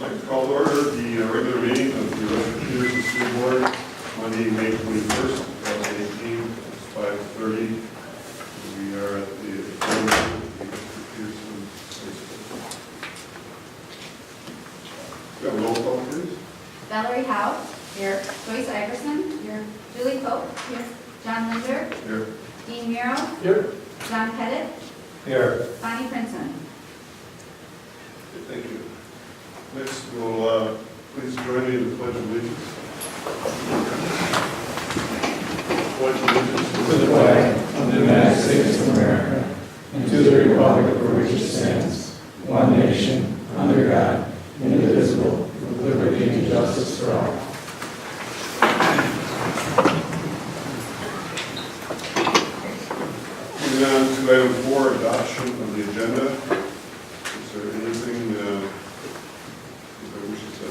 I'd like to call to order the regular meeting of the Western Peterson School Board, Monday, May 21st, 2018. It's 5:30. We are at the Western Peterson High School. We have a roll call, please. Valerie Howe. Here. Joyce Iverson. Here. Julie Pope. Here. John Linder. Here. Dean Mero. Here. John Pettit. Here. Bonnie Princeton. Okay, thank you. Next, we'll please join me in the Pledge of Allegiance. Pledge of Allegiance To the flag of the United States of America and to the republic for which it stands, one nation, under God, indivisible, with liberty and justice for all. Moving on to item 4, adoption of the agenda. Is there anything that wishes to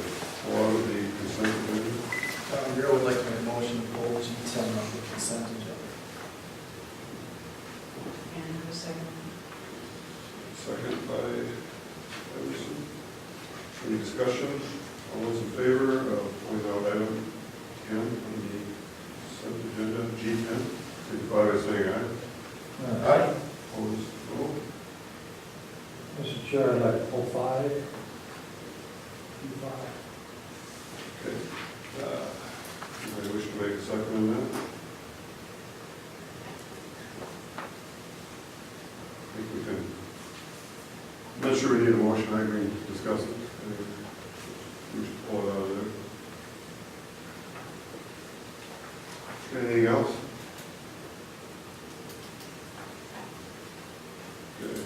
pull out of the consent agenda? Bureau would like to make a motion to pull G10 off the consent agenda. And a second. Second by Everson. Any discussion? All those in favor of pointing out item 10 on the consent agenda, G10, signify by saying aye. Aye. Opposed, no. Mr. Chair, I'd like to pull 5. Okay. Anybody wish to make a second on that? I think we can. I'm not sure we need a motion. I agree to discuss it. We should pull it out of there. Anything else? Okay.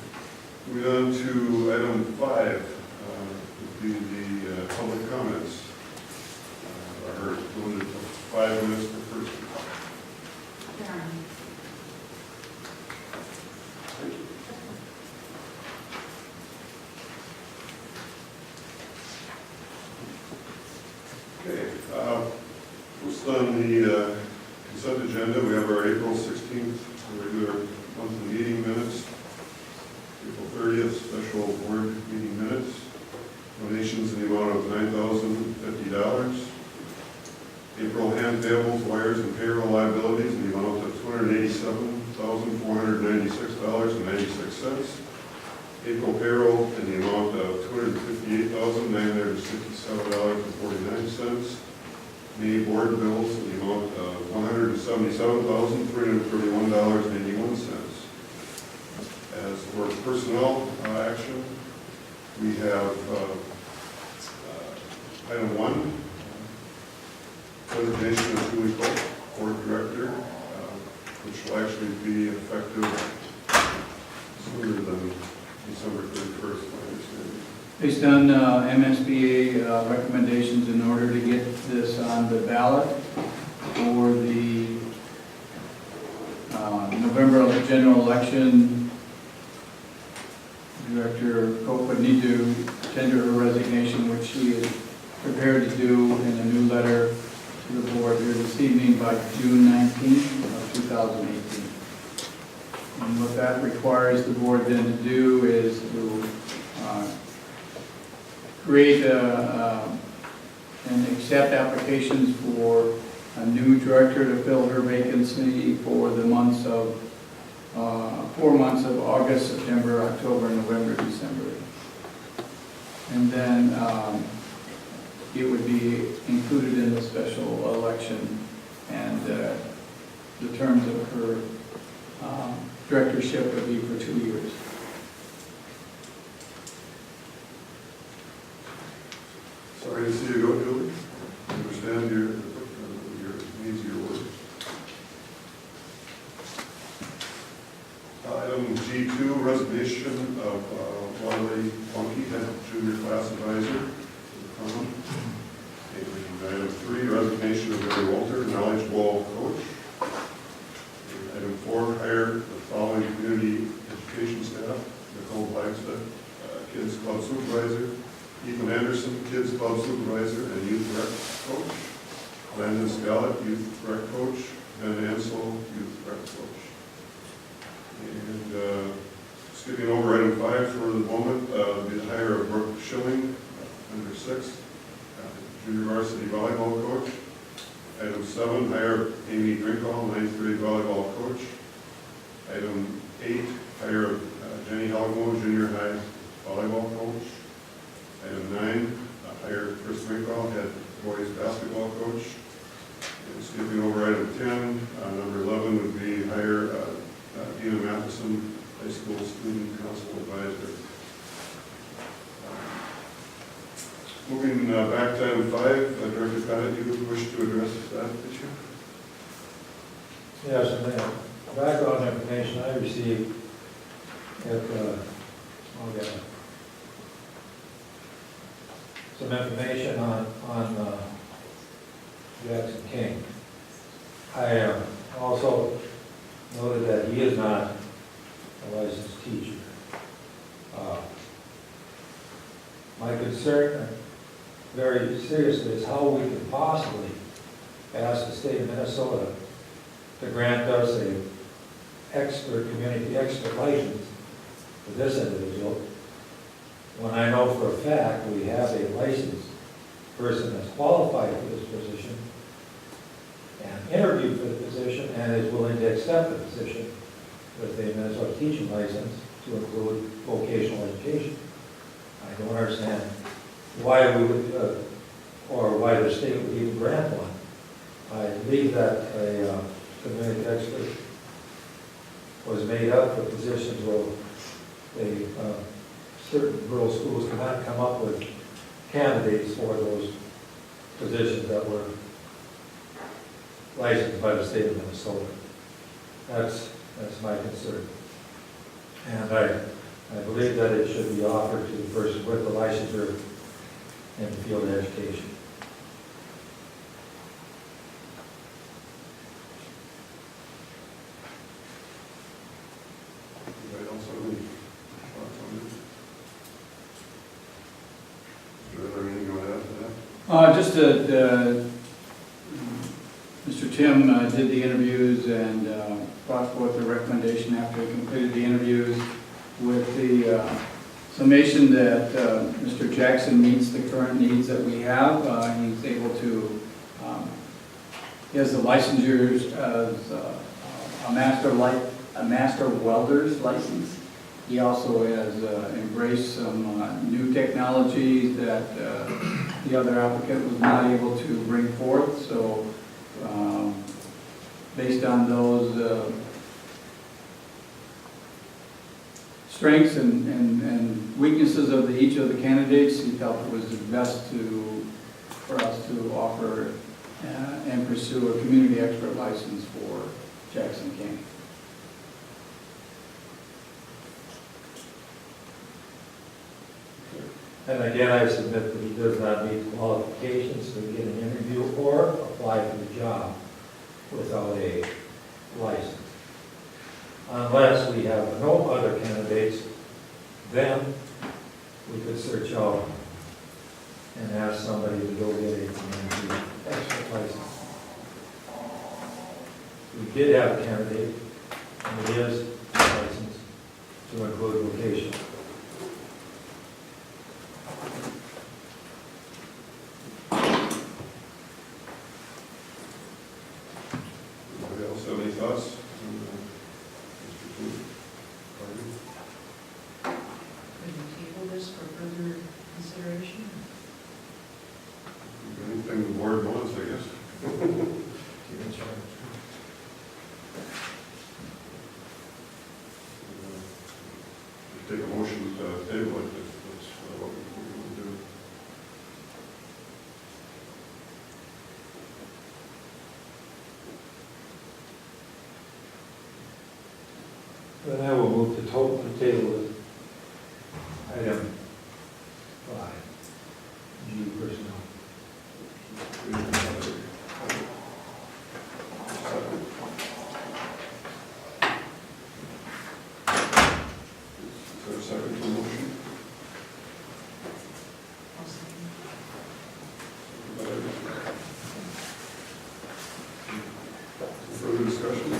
Moving on to item 5, would be the public comments. Are limited to 5 minutes per person. Okay, first on the consent agenda, we have our April 16th regular monthly meeting minutes, April 30th special board meeting minutes, donations in the amount of $9,050, April hand payables, wires, and payroll liabilities in the amount of $287,496.96, April payroll in the amount of $258,967.49. May board bills in the amount of $177,331.81. As for personnel action, we have item 1, resignation of Julie Pope, board director, which will actually be effective sooner than December 31st, my understanding. Based on MSBA recommendations, in order to get this on the ballot for the November general election, Director Cope would need to tender her resignation, which she is prepared to do in a new letter to the board here this evening by June 19th of 2018. And what that requires the board then to do is to create and accept applications for a new director to fill her vacancy for the months of 4 months of August, September, October, November, December. And then it would be included in the special election, and the terms of her directorship would be for 2 years. Sorry to see you go, Julie. I understand your needs of your work. Item G2, resignation of Wally Funky, head junior class advisor. And item 3, resignation of Barry Walter, knowledge wall coach. And item 4, hire the following community education staff: Nicole Flagstead, kids club supervisor; Ethan Anderson, kids club supervisor and youth rec coach; Landon Scallett, youth rec coach; Ben Ansel, youth rec coach. And skipping over item 5 for the moment, the hire of Brooke Schilling, Number 6, junior varsity volleyball coach. Item 7, hire Amy Drinkall, 9th grade volleyball coach. Item 8, hire Jenny Helgmo, junior high volleyball coach. Item 9, hire Chris Drinkall, head boys basketball coach. And skipping over item 10, number 11 would be hire Dina Matheson, high school student council advisor. Moving back to item 5, Director Pettit, you would wish to address that issue? Yes, and the background information I received at, I'll get some information on Jackson King. I also noted that he is not a licensed teacher. My concern, very seriously, is how we could possibly ask the state of Minnesota to grant us a community expert license for this individual, when I know for a fact we have a licensed person that's qualified for this position and interviewed for the position and is willing to accept the position with a Minnesota teaching license to include vocational education. I don't understand why we would, or why the state would even grant one. I believe that a community expert was made up for positions where certain rural schools cannot come up with candidates for those positions that were licensed by the state of Minnesota. That's my concern. And I believe that it should be offered to the person with the licensure in the field of education. Anybody else have any thoughts on this? Is there anything you want to add to that? Just that Mr. Tim did the interviews and brought forth a recommendation after he completed the interviews with the summation that Mr. Jackson meets the current needs that we have. He's able to, he has the licensures as a master welder's license. He also has embraced some new technologies that the other applicant was not able to bring forth. So based on those strengths and weaknesses of each of the candidates, he felt it was best for us to offer and pursue a community expert license for Jackson King. And again, I submit that he does not meet qualifications to get an interview or apply for the job without a license. Unless we have no other candidates, then we could search out and ask somebody to go get a community expert license. We did have a candidate, and it is licensed to include vocation. Anybody else have any thoughts? Mr. Booth? Pardon? Could you table this for further consideration? Anything the board wants, I guess. Take a motion to table it, if that's what we want to do. Then I will move to table item 5, G personnel. Is there a second to the motion? I'll second. Further discussion?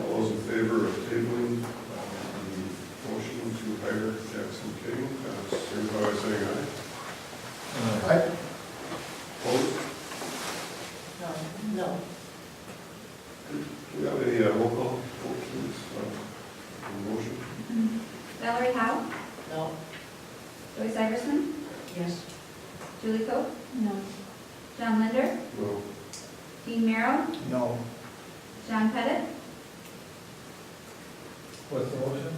All those in favor of tabling the motion Valerie Howe, No. Joyce Iverson, Yes. Julie Cope. No. John Linder, No. Dean Marrow, No. John Pettit. What's the motion?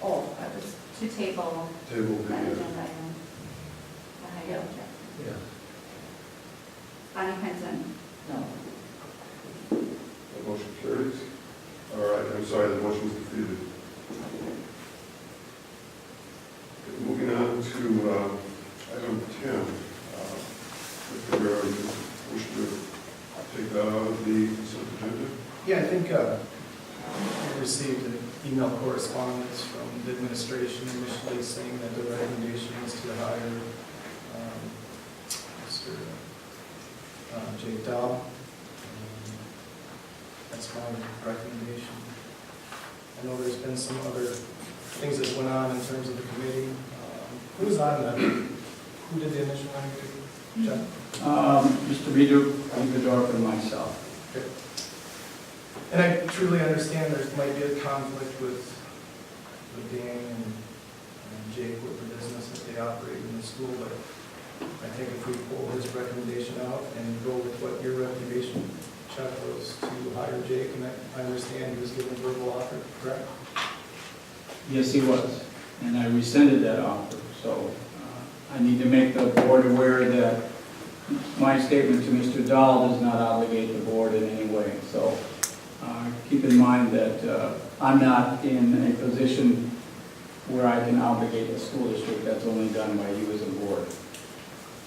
Oh, that was to table Table the, that agenda item. Yep. Yes. Bonnie Henson. No. the motion carries. All right, I'm sorry, the motion was defeated. Okay, moving on to item 10. Mr. Guerrero, you wish to take that out of the consent agenda? Yeah, I think I received an email correspondence from the administration initially saying that the recommendation is to hire Mr. Jake Dahl. That's my recommendation. I know there's been some other things that went on in terms of the committee. Who's on that? Who did the initial interview? Jeff? Mr. Biederdorf and myself. And I truly understand there might be a conflict with Dan and Jake with the business that they operate in the school, but I think if we pull his recommendation out and go with what your recommendation, Chuck, was to hire Jake, and I understand he was given a verbal offer, correct? Yes, he was, and I rescinded that offer. So I need to make the board aware that my statement to Mr. Dahl does not obligate the board in any way. So keep in mind that I'm not in a position where I can obligate the school district. That's only done by you as a board.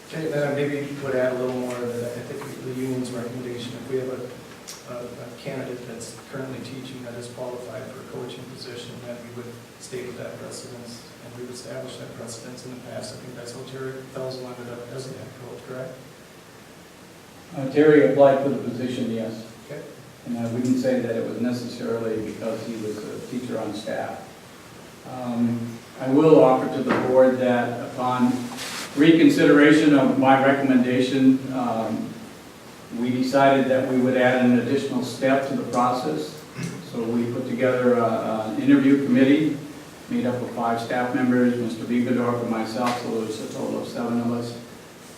Okay, then I maybe would add a little more to that. I think the union's recommendation, if we have a candidate that's currently teaching that is qualified for a coaching position, that we would stay with that precedence, and we've established that precedence in the past. I think that's how Terry Felsel ended up as a head coach, correct? Terry applied for the position, yes. Okay. And I wouldn't say that it was necessarily because he was a teacher on staff. I will offer to the board that upon reconsideration of my recommendation, we decided that we would add an additional step to the process. So we put together an interview committee made up of 5 staff members, Mr. Biederdorf and myself, so there's a total of 7 of us.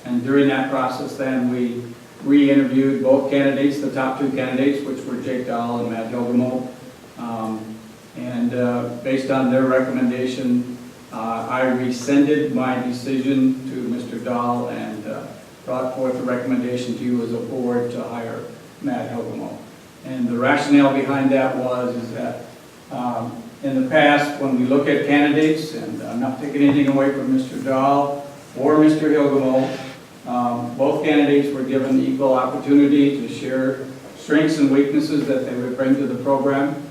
And during that process then, we re-interviewed both candidates, the top 2 candidates, which were Jake Dahl and Matt Hilgemo. And based on their recommendation, I rescinded my decision to Mr. Dahl and brought forth a recommendation to you as a board to hire Matt Hilgemo. And the rationale behind that is that in the past, when we look at candidates, and I'm not taking anything away from Mr. Dahl or Mr. Hilgemo, both candidates were given equal opportunity to share strengths and weaknesses that they would bring to the program.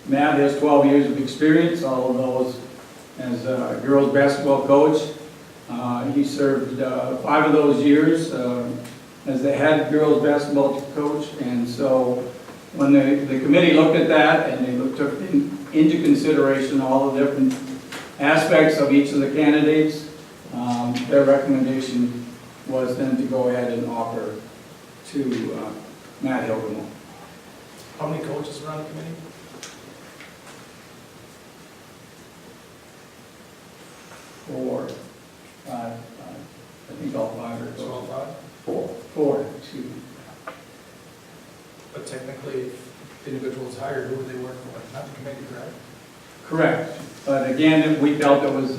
Matt has 12 years of experience, all of those as a girls basketball coach. He served 5 of those years as the head girls basketball coach, and so when the committee looked at that and they took into consideration all the different aspects of each of the candidates, their recommendation was then to go ahead and offer to Matt Hilgemo. How many coaches were on the committee? 4, 5, I think all 5 are So all coaches. 5? 4, excuse me. But technically, if the individual was hired, who would they work for? Not the committee, correct? Correct. But again, we felt it was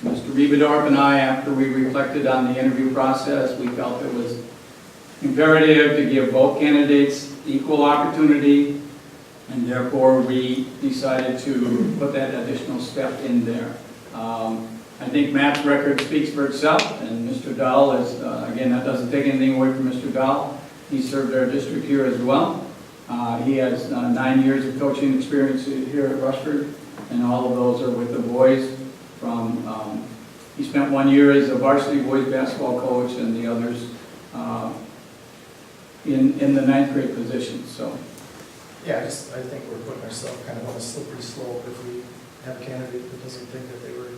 Mr. Biederdorf and I, after we reflected on the interview process, we felt it was imperative to give both candidates equal opportunity, and therefore we decided to put that additional step in there. I think Matt's record speaks for itself, and Mr. Dahl is, again, that doesn't take anything away from Mr. Dahl. He served our district here as well. He has 9 years of coaching experience here at Rushford, and all of those are with the boys. He spent 1 year as a varsity boys basketball coach, and the others in the 9th grade position. So, Yeah, I think we're putting ourselves kind of on a slippery slope if we have a candidate that doesn't think that they were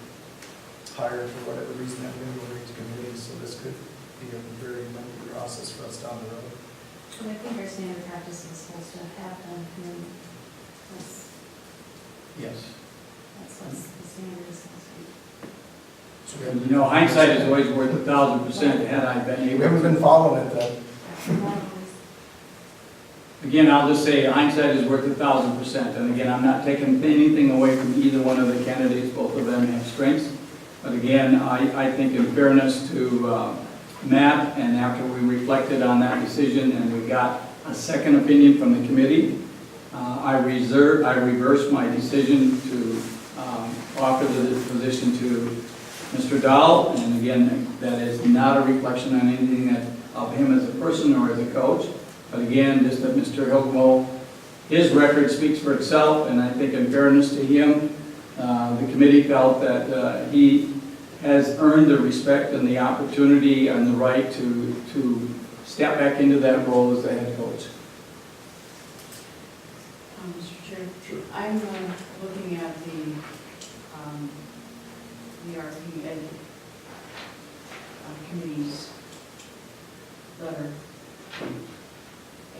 hired for whatever reason that we will reach committees, so this could be a very lengthy process for us down the road. But I think our standard practice is supposed to happen, and that's Yes. That's the standards. So we haven't- You know, hindsight is always worth 1,000% had I been We able haven't to. been following it then. Again, I'll just say hindsight is worth 1,000%. And again, I'm not taking anything away from either one of the candidates. Both of them have strengths. But again, I think in fairness to Matt, and after we reflected on that decision and we got a second opinion from the committee, I reversed my decision to offer the position to Mr. Dahl. And again, that is not a reflection on anything of him as a person or as a coach. But again, just that Mr. Hilgmo, his record speaks for itself, and I think in fairness to him, the committee felt that he has earned the respect and the opportunity and the right to step back into that role as the head coach. Mr. Chair, I'm looking at the ERP Ed Committee's letter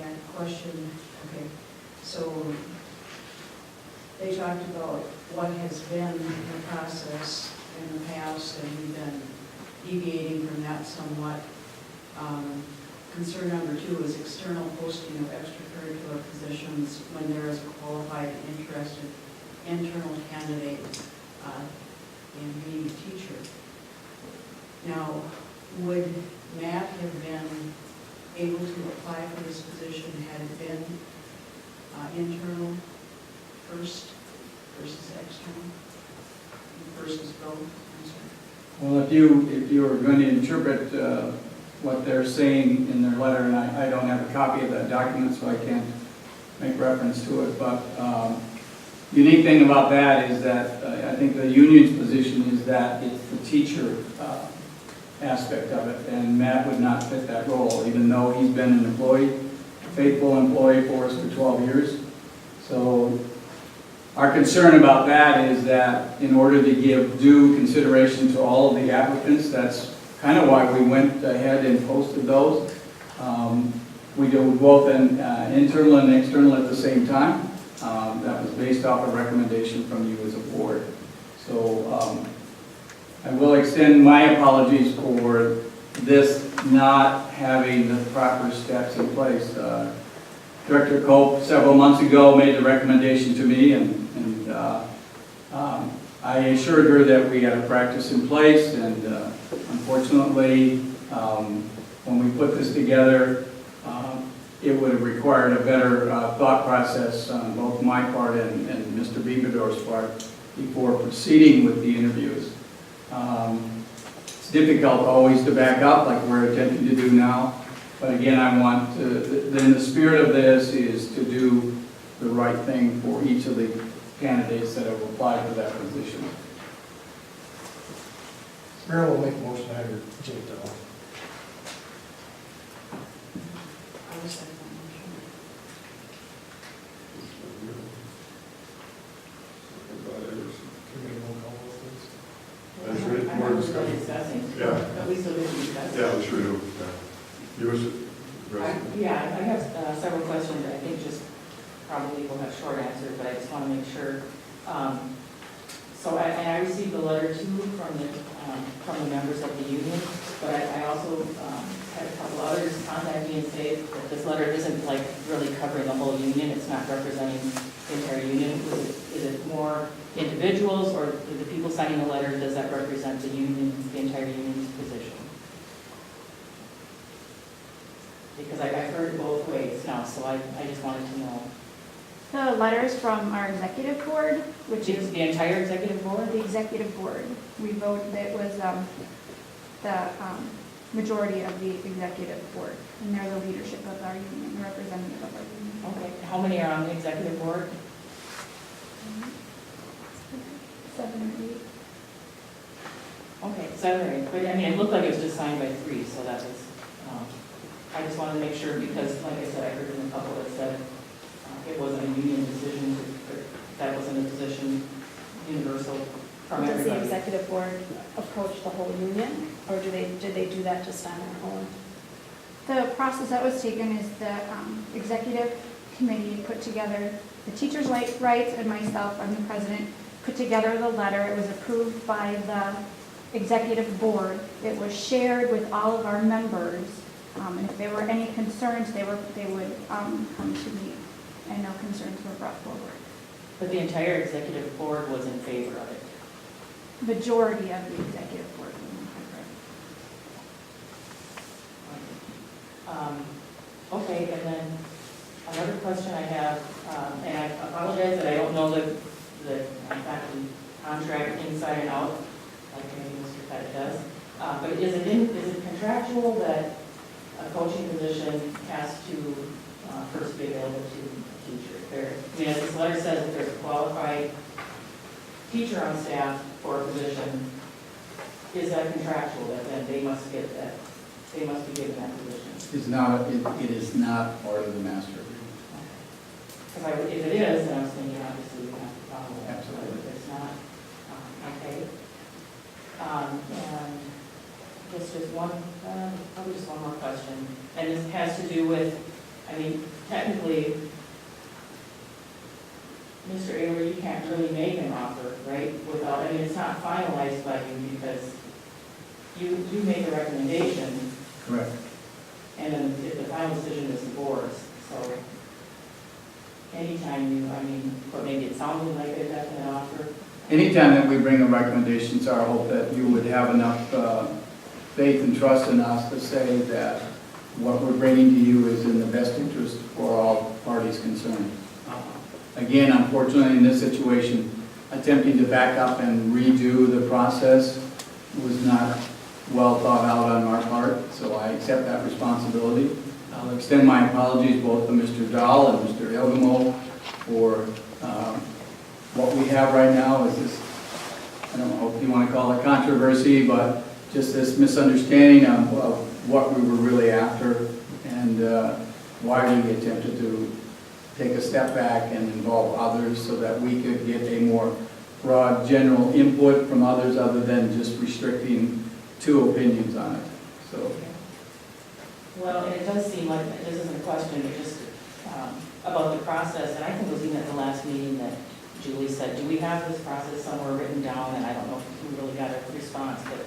and question, okay, so they talked about what has been the process in the past, and we've been deviating from that somewhat. Concern number 2 is external posting of extracurricular positions when there is a qualified and interested internal candidate in being a teacher. Now, would Matt have been able to apply for this position had it been internal first versus external versus both? I'm sorry. Well, if you are going to interpret what they're saying in their letter, and I don't have a copy of that document, so I can't make reference to it, but unique thing about that is that I think the union's position is that it's the teacher aspect of it, and Matt would not fit that role, even though he's been an employee, a faithful employee for us for 12 years. So our concern about that is that in order to give due consideration to all of the applicants, that's kind of why we went ahead and posted those. We do both an internal and external at the same time. That was based off a recommendation from you as a board. So I will extend my apologies for this not having the proper steps in place. Director Cope several months ago made the recommendation to me, and I assured her that we had a practice in place, and unfortunately, when we put this together, it would have required a better thought process on both my part and Mr. Bieberdorf's part before proceeding with the interviews. It's difficult always to back up like we're attempting to do now, but again, I want to, then the spirit of this is to do the right thing for each of the candidates that have applied for that position. Mayor will make a motion to hire Jake Dahl. I was second that motion. Can we roll call vote, please? That's right, I more know we're discussion. discussing. Yeah. But we still need to discuss. Yeah, we sure do. Yeah. Yours, Yeah, I have several questions that I think just probably will have short answers, but I just want to make sure. So I received a letter too from the members of the union, but I also had a couple others contact me and say that this letter isn't like really covering the whole union, it's not representing the entire union. Is it more individuals, or the people signing the letter, does that represent the union, the entire union's position? Because I've heard both ways now, so I just wanted to know. The letters from our executive board, which is The entire executive board? the executive board, we voted, it was the majority of the executive board, and they're the leadership of our union, the representative of our union. Okay, how many are on the executive board? 7 or 8. Okay, 7 or 8, but I mean, it looked like it was just signed by 3, so that was, I just wanted to make sure, because like I said, I heard from a couple that said it wasn't a union decision, that wasn't a position universal from Does the everybody. executive board approach the whole union, or did they do that just on their own? The process that was taken is the executive committee put together, the teachers' rights and myself, I'm the president, put together the letter. It was approved by the executive board. It was shared with all of our members. And if there were any concerns, they would come to me, and no concerns were brought forward. But the entire executive board was in favor of it. Majority of the executive board was in favor. Okay, and then another question I have, and I apologize that I don't know the faculty contract inside and out, like maybe Mr. Pettit does. But is it contractual that a coaching position has to first be available to a teacher? I mean, as this letter says, if there's a qualified teacher on staff for a position, is that contractual that then they must get that, they must be given that position? It is not part of the master agreement. Because if it is, then I was thinking obviously we have to follow that. Absolutely. But if it's not, okay. And just one, probably just one more question. And this has to do with, I mean, technically, Mr. Avery, you can't really make an offer, right? Without, I mean, it's not finalized by you because you make a recommendation. Correct. And then the final decision is the board's. So anytime you, I mean, but maybe it sounded like a definite offer. Anytime that we bring a recommendation, it's our hope that you would have enough faith and trust in us to say that what we're bringing to you is in the best interest for all parties concerned. Again, unfortunately, in this situation, attempting to back up and redo the process was not well thought out on our part, so I accept that responsibility. I'll extend my apologies both to Mr. Dahl and Mr. Elgamo for what we have right now is this, I don't know if you want to call it controversy, but just this misunderstanding of what we were really after and why we attempted to take a step back and involve others so that we could get a more broad general input from others other than just restricting two opinions on it. So. Well, and it does seem like, this isn't a question, but just about the process, and I think it was even at the last meeting that Julie said, do we have this process somewhere written down? And I don't know if we really got a response, but,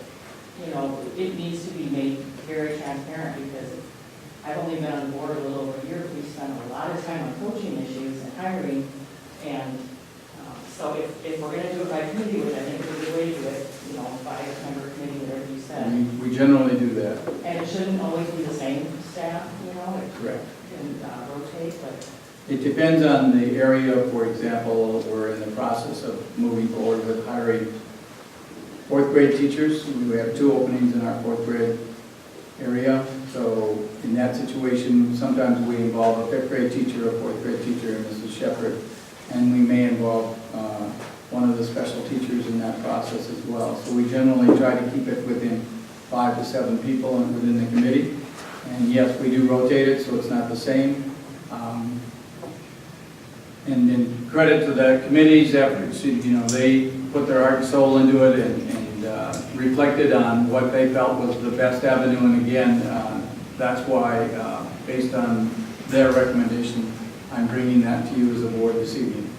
you know, it needs to be made very transparent because I've only been on the board a little over a year. We've spent a lot of time on coaching issues and hiring, and so if we're going to do it by committee, which I think is a good way to do it, you know, by a member committee, whatever you said. We generally do that. And it shouldn't always be the same staff, you know, it Correct. can rotate, but. It depends on the area. For example, we're in the process of moving forward with hiring fourth grade teachers. We have 2 openings in our fourth grade area. So in that situation, sometimes we involve a fifth grade teacher, a fourth grade teacher, and Mrs. Shepherd, and we may involve one of the special teachers in that process as well. So we generally try to keep it within 5 to 7 people within the committee. And yes, we do rotate it, so it's not the same. And in credit to the committee's efforts, you know, they put their heart and soul into it and reflected on what they felt was the best avenue. And again, that's why, based on their recommendation, I'm bringing that to you as a board this evening.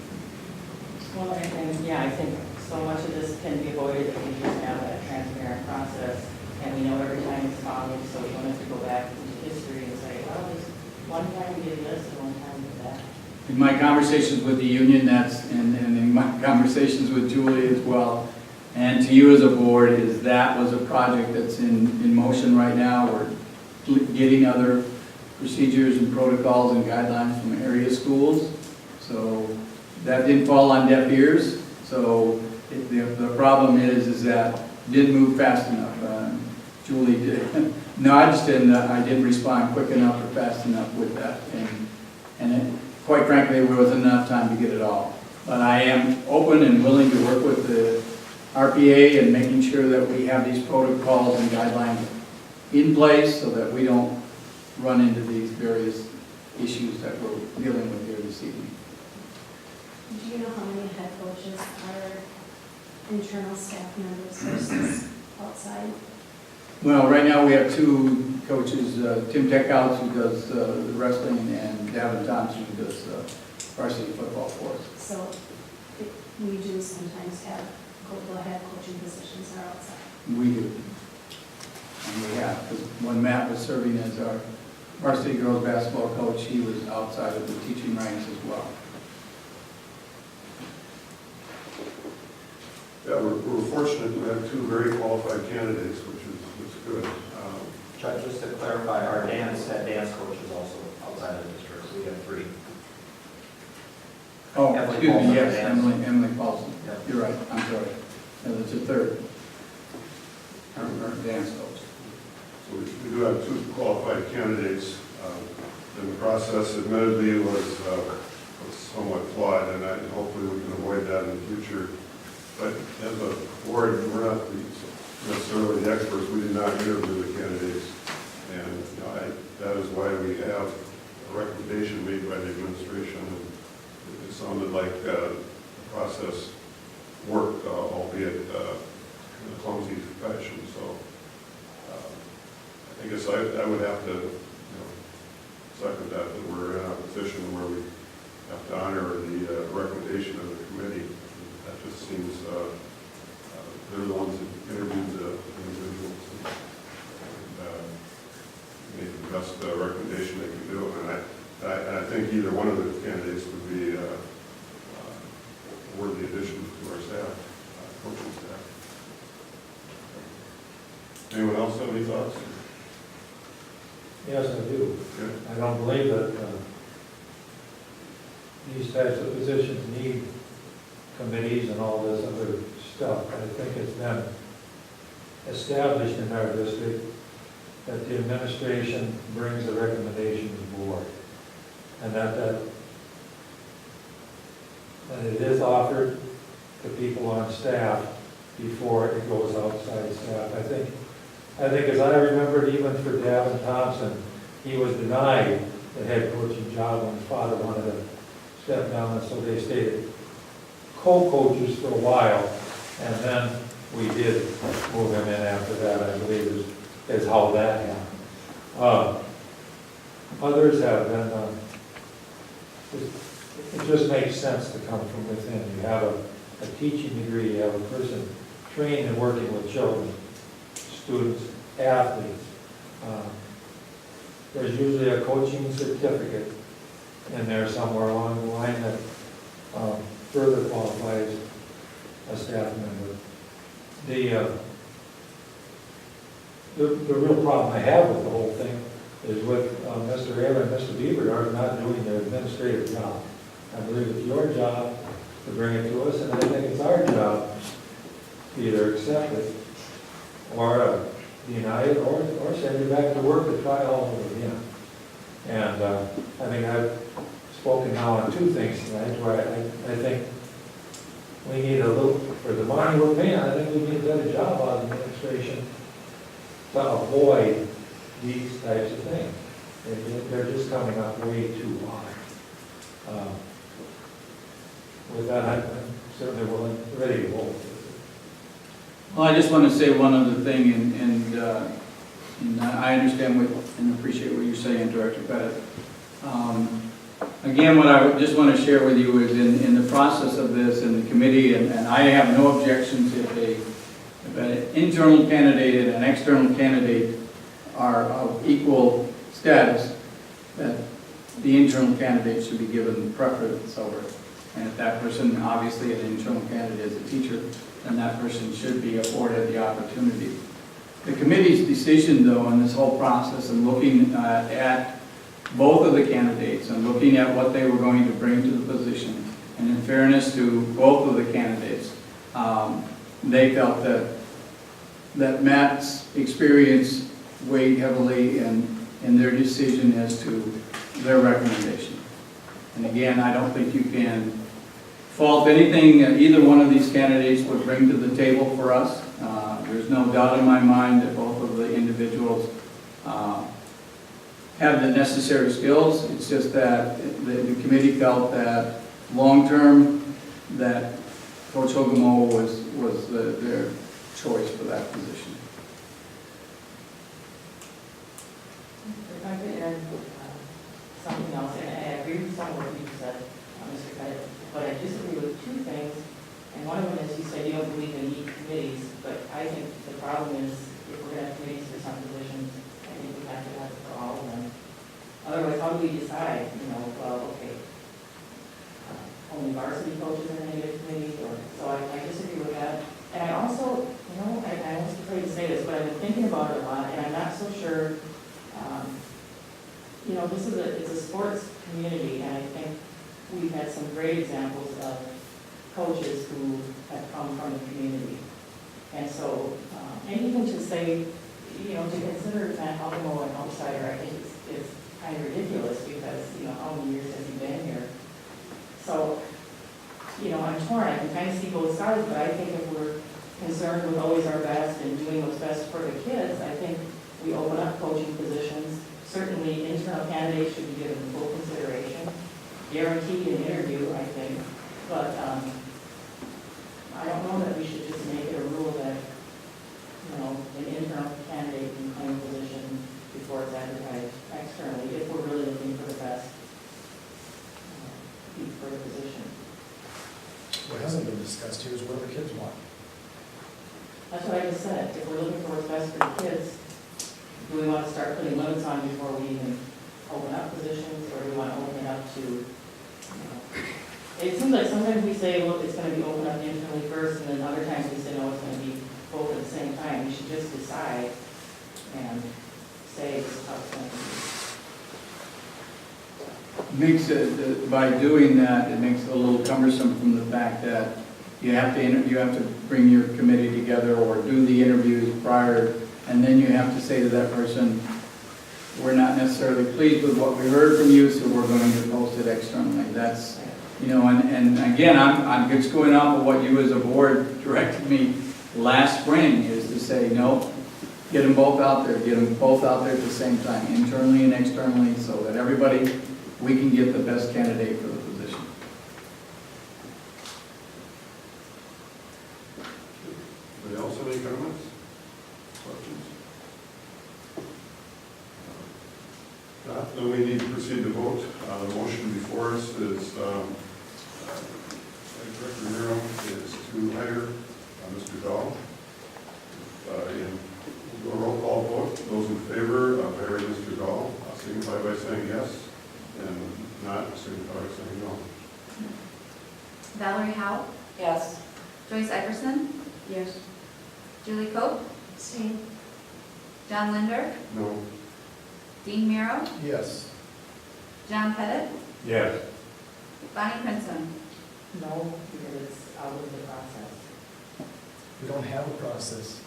Well, and yeah, I think so much of this can be avoided if we just have that transparent process. And we know every time it's followed, so we don't have to go back into history and say, well, this one time we did this and one time we did that. In my conversations with the union, and in my conversations with Julie as well, and to you as a board, is that was a project that's in motion right now. We're getting other procedures and protocols and guidelines from area schools. So that didn't fall on deaf ears. So the problem is that it didn't move fast enough. Julie did nudged, and I didn't respond quick enough or fast enough with that. And it, quite frankly, there wasn't enough time to get it all. But I am open and willing to work with the RPA and making sure that we have these protocols and guidelines in place so that we don't run into these various issues that we're dealing with here this evening. Do you know how many head coaches are internal staff members versus outside? Well, right now we have 2 coaches Tim Techouts, who does the wrestling, and Davin Thompson, who does varsity football for us. So we do sometimes have the head coaching positions are outside. We do. And we have, because when Matt was serving as our varsity girls basketball coach, he was outside of the teaching ranks as well. Yeah, we're fortunate to have two very qualified candidates, which is good. Chuck, just to clarify, our dance coach is also outside of the district, so we have 3. Oh, Emily excuse me, Paulson, yes, dance. Emily Paulson. Yep. You're right, I'm sorry. Yeah, that's a third. Our dance coach. So we do have two qualified candidates. And the process admittedly was somewhat flawed, and hopefully we can avoid that in the future. But as a board, we're not necessarily the experts. We did not interview the candidates. And that is why we have a recommendation made by the administration. And it sounded like the process worked, albeit in a clumsy fashion. So I guess I would have to second that we're in a position where we have to honor the recommendation of the committee. That just seems, they're the ones that interviewed the individuals and made the best recommendation they could do. And I think either one of the candidates would be a worthy addition to our staff, coaching staff. Anyone else have any thoughts? Yes, I do. Okay. I don't believe that these types of positions need committees and all this other stuff. I think it's been established in our district that the administration brings the recommendation to the board, and that it is offered to people on staff before it goes outside staff. I think as I remembered, even for Davin Thompson, he was denied the head coaching job when his father wanted to step down, and so they stayed co-coaches for a while, and then we did move him in after that, I believe is how that happened. Others have been, it just makes sense to come from within. You have a teaching degree, you have a person trained in working with children, students, athletes. There's usually a coaching certificate in there somewhere along the line that further qualifies a staff member. The real problem I have with the whole thing is with Mr. Ayler and Mr. Bieber are not doing their administrative job. I believe it's your job to bring it to us, and I think it's our job to either accept it or deny it, or send it back to work to try all over again. And I think I've spoken now on two things tonight, where I think we need a little, for the money we're paying, I think we need a better job out of the administration to avoid these types of things. They're just coming up way too high. With that, I'm certainly ready to vote. Well, I just want to say one other thing, and I understand and appreciate what you're saying, Director Pettit. Again, what I just want to share with you is in the process of this in the committee, and I have no objections if an internal candidate and an external candidate are of equal status, that the internal candidate should be given preference over it. And if that person, obviously an internal candidate is a teacher, then that person should be afforded the opportunity. The committee's decision, though, in this whole process and looking at both of the candidates and looking at what they were going to bring to the position, and in fairness to both of the candidates, they felt that Matt's experience weighed heavily in their decision as to their recommendation. And again, I don't think you can fault anything that either one of these candidates would bring to the table for us. There's no doubt in my mind that both of the individuals have the necessary skills. It's just that the committee felt that long-term that Coach Hogemo was their choice for that position. If I could add something else, and I agree with some of what you said, Mr. Pettit, but I disagree with two things. And one of them is you said you don't believe in neat committees, but I think the problem is if we're going to have committees for some positions, I think we have to have it for all of them. Otherwise, how do we decide, well, okay, only varsity coaches are going to get a committee, or, so I disagree with that. And I also, I was afraid to say this, but I've been thinking about it a lot, and I'm not so sure, it's a sports community, and I think we've had some great examples of coaches who have come from the community. And so, and even to say, to consider Matt Alamo an outsider, I think it's kind of ridiculous because, how many years has he been here? So, I'm torn. I can kind of see both sides, but I think if we're concerned with always our best and doing what's best for the kids, I think we open up coaching positions. Certainly, internal candidates should be given full consideration. Guaranteed an interview, I think. But I don't know that we should just make it a rule that, an internal candidate can claim a position before it's advertised externally, if we're really looking for the best for the position. What hasn't been discussed here is what the kids want. That's what I just said. If we're looking for what's best for the kids, do we want to start putting limits on before we even open up positions, or do we want to open it up to, it seems like sometimes we say, look, it's going to be opened up internally first, and then other times we say, no, it's going to be both at the same time. We should just decide and say this is how it's going to be. Makes it, by doing that, it makes it a little cumbersome from the fact that you have to bring your committee together or do the interviews prior, and then you have to say to that person, we're not necessarily pleased with what we heard from you, so we're going to post it externally. That's, and again, I'm just going off of what you as a board directed me last spring, is to say, no, get them both out there, get them both out there at the same time, internally and externally, so that everybody, we can get the best candidate for the position. Anybody else have any comments? Questions? Not, then we need to proceed to vote. The motion before us is, Director Nero is to hire Mr. Dahl. And we'll go roll call vote. Those in favor of hiring Mr. Dahl, signify by saying yes, and not signify by saying no. Valerie Howe, Yes. Joyce Epperson, Yes. Julie Cope, Same. John Linder, No. Dean Miro, Yes. John Pettit, Yes. Bonnie Princeton. No, because it's out of the process. We don't have a process.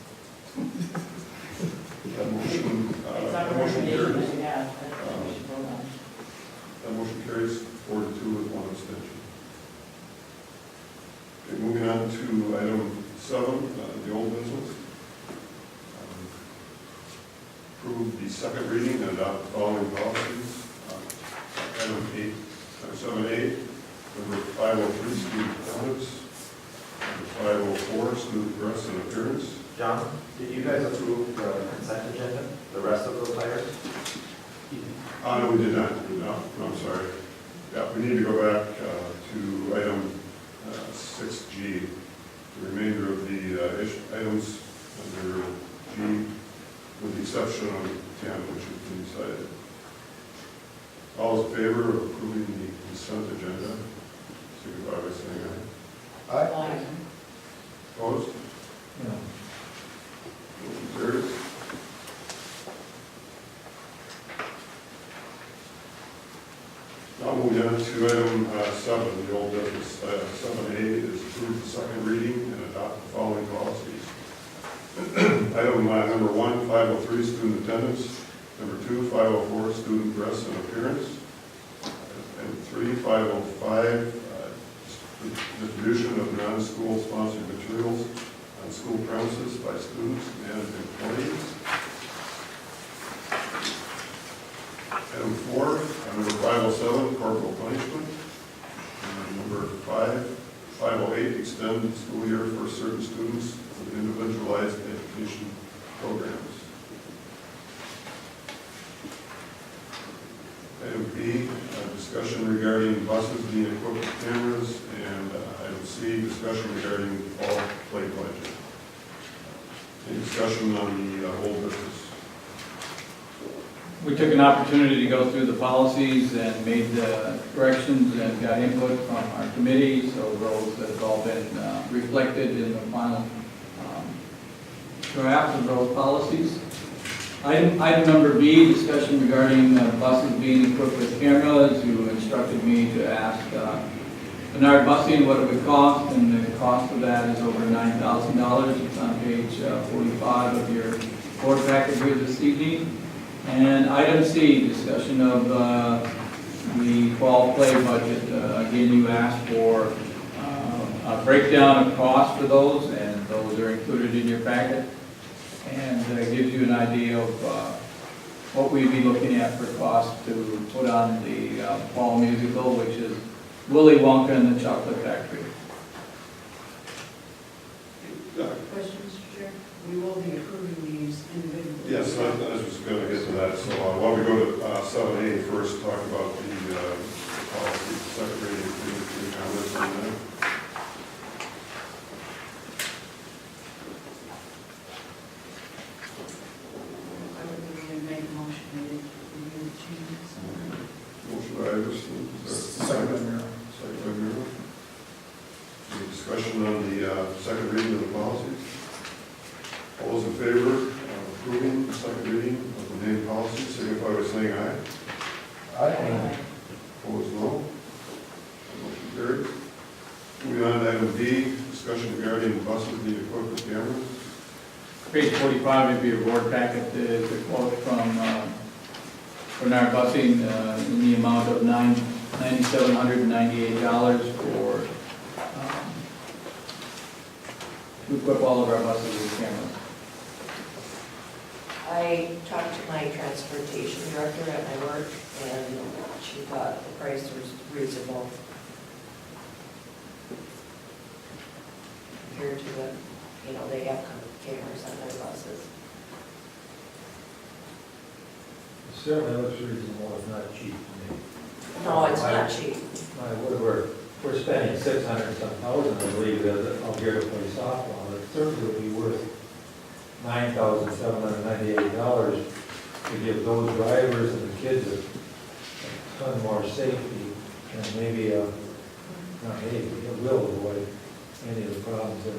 That motion, It's not that a motion recommendation carries. that we have, that's what we should vote on. That motion carries 4-2 with one abstention. Okay, moving on to item 7, the old business. Approve the second reading and adopt the following policies. Item 7A, number 503, student attendance. Number 504, student dress and appearance. John, did you guys approve the consent agenda, the rest of those items? No, we did not. No, I'm sorry. Yeah, we need to go back to item 6G. The remainder of the items under G, with the exception of 10, which has been decided. All those in favor of approving the consent agenda, signify by saying aye. Aye. Opposed? No. Motion carries. Now moving on to item 7, the old business. 7A is approve the second reading and adopt the following policies. Item number 1, 503, student attendance. Number 2, 504, student dress and appearance. And 3, 505, distribution of non-school sponsored materials on school premises by students and employees. Item 4, number 507, corporal punishment. And number 508, extend school year for certain students with individualized education programs. discussion regarding buses being equipped with cameras, and item C, discussion regarding fall play budget. Any discussion on the old business? We took an opportunity to go through the policies and made the corrections and got input from our committee, so those have all been reflected in the final draft of those policies. Item number B, discussion regarding buses being equipped with cameras. You instructed me to ask Bernard Busing what it would cost, and the cost of that is over $9,000. It's on page 45 of your board packet here this evening. And item C, discussion of the fall play budget. Again, you asked for a breakdown of cost for those, and those are included in your packet. And gives you an idea of what we'd be looking at for cost to put on the fall musical, which is Willy Wonka and the Chocolate Factory. Question, Mr. Chair? We will be approving these individually. Yes, I was just going to get to that. So while we go to 7A first, talk about the policy, second reading, any comments on that? I would be willing to make a motion to review the changes. Motion by Iverson, is there a Second by Miro. Second by Miro. Any discussion on the second reading of the policies? All those in favor of approving the second reading of the main policy, signify by saying aye. Aye. Opposed, no. Motion carries. Moving on to item D, discussion regarding buses being equipped with cameras. Page 45 of your board packet is a quote from Bernard Busing in the amount of $9,798 for to equip all of our buses with cameras. I talked to my transportation director at my work, and she thought the price was reasonable compared to what, they have cameras on their buses. It certainly looks reasonable, it's not cheap to me. No, it's not cheap. We're spending $600 and some thousand, I believe, out here to play softball. It certainly would be worth $9,798 to give those drivers and the kids a ton more safety, and maybe it will avoid any of the problems that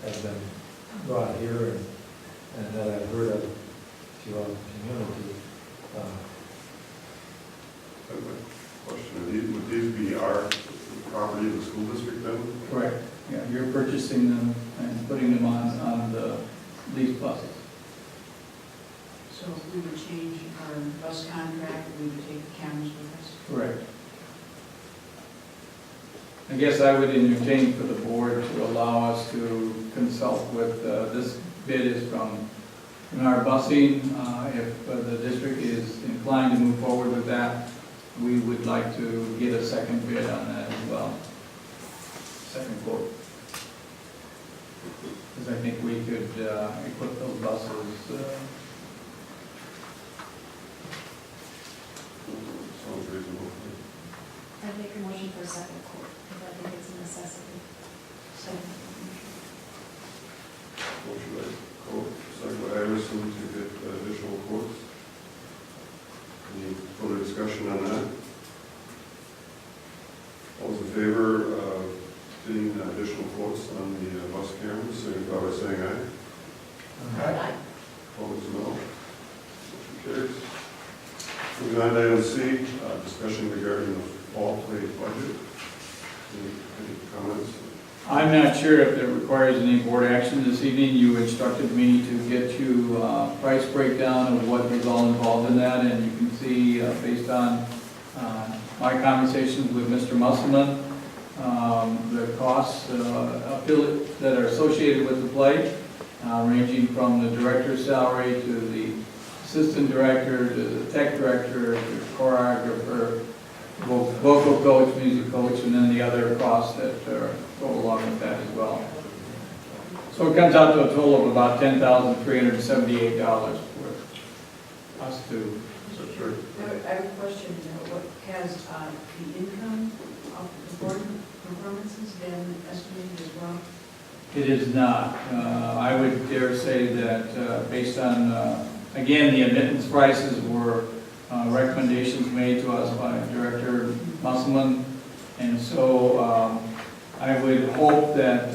have been brought here and that I've heard of throughout the community. Question, would these be our property of the school district then? Correct. Yeah, you're purchasing them and putting them on the lease buses. So if we would change our bus contract, we would take the cameras with us. Correct. I guess I would entertain for the board to allow us to consult with, this bid is from Bernard Busing. If the district is inclined to move forward with that, we would like to get a second bid on that as well. Second quote. Because I think we could equip those buses. Sounds reasonable. I'd make a motion for a second quote, because I think it's a necessity. Motion by Coe, second by Iverson to get additional quotes. Any further discussion on that? All those in favor of getting additional quotes on the bus cameras, signify by saying aye. Aye. Opposed, no. Motion carries. Moving on to item C, discussion regarding the fall play budget. Any comments? I'm not sure if it requires any board action this evening. You instructed me to get you a price breakdown of what was all involved in that, and you can see, based on my conversations with Mr. Musselman, the costs that are associated with the play, ranging from the director's salary to the assistant director, to the tech director, to the choreographer, vocal coach, music coach, and then the other costs that go along with that as well. So it comes out to a total of about $10,378 for us to. I have a question, what Has the income of the board performances been estimated as well? It is not. I would dare say that based on, again, the admittance prices were recommendations made to us by Director Musselman. And so I would hope that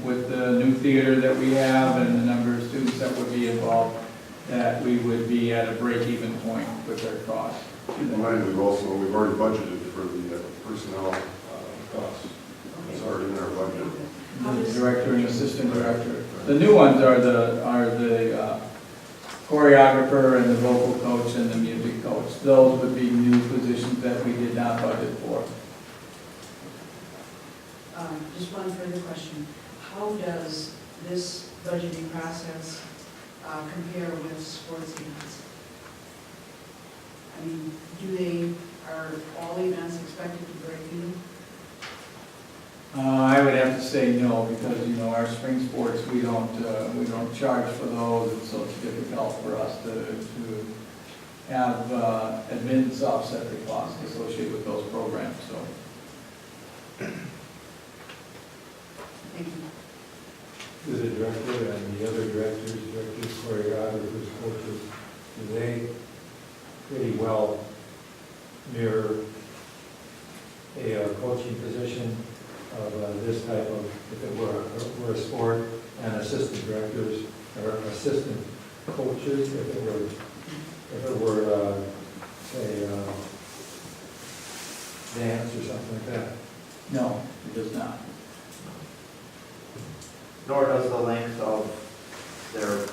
with the new theater that we have and the number of students that would be involved, that we would be at a break-even point with our costs. Keep in mind, we've already budgeted for the personnel costs. It's already in our budget. The director and assistant director. The new ones are the choreographer and the vocal coach and the music coach. Those would be new positions that we did not budget for. Just one further question. How does this budgeting process compare with sports events? I mean, are all events expected to break even? I would have to say no, because, you know, our spring sports, we don't charge for those, and so it's difficult for us to have admittance offset the costs associated with those programs, so. Thank you. Do the director and the other directors, choreographers, coaches, do they pretty well mirror a coaching position of this type of, if it were a sport, and assistant directors or assistant coaches, if it were say, dance or something like that? No, it does not. Nor does the length of their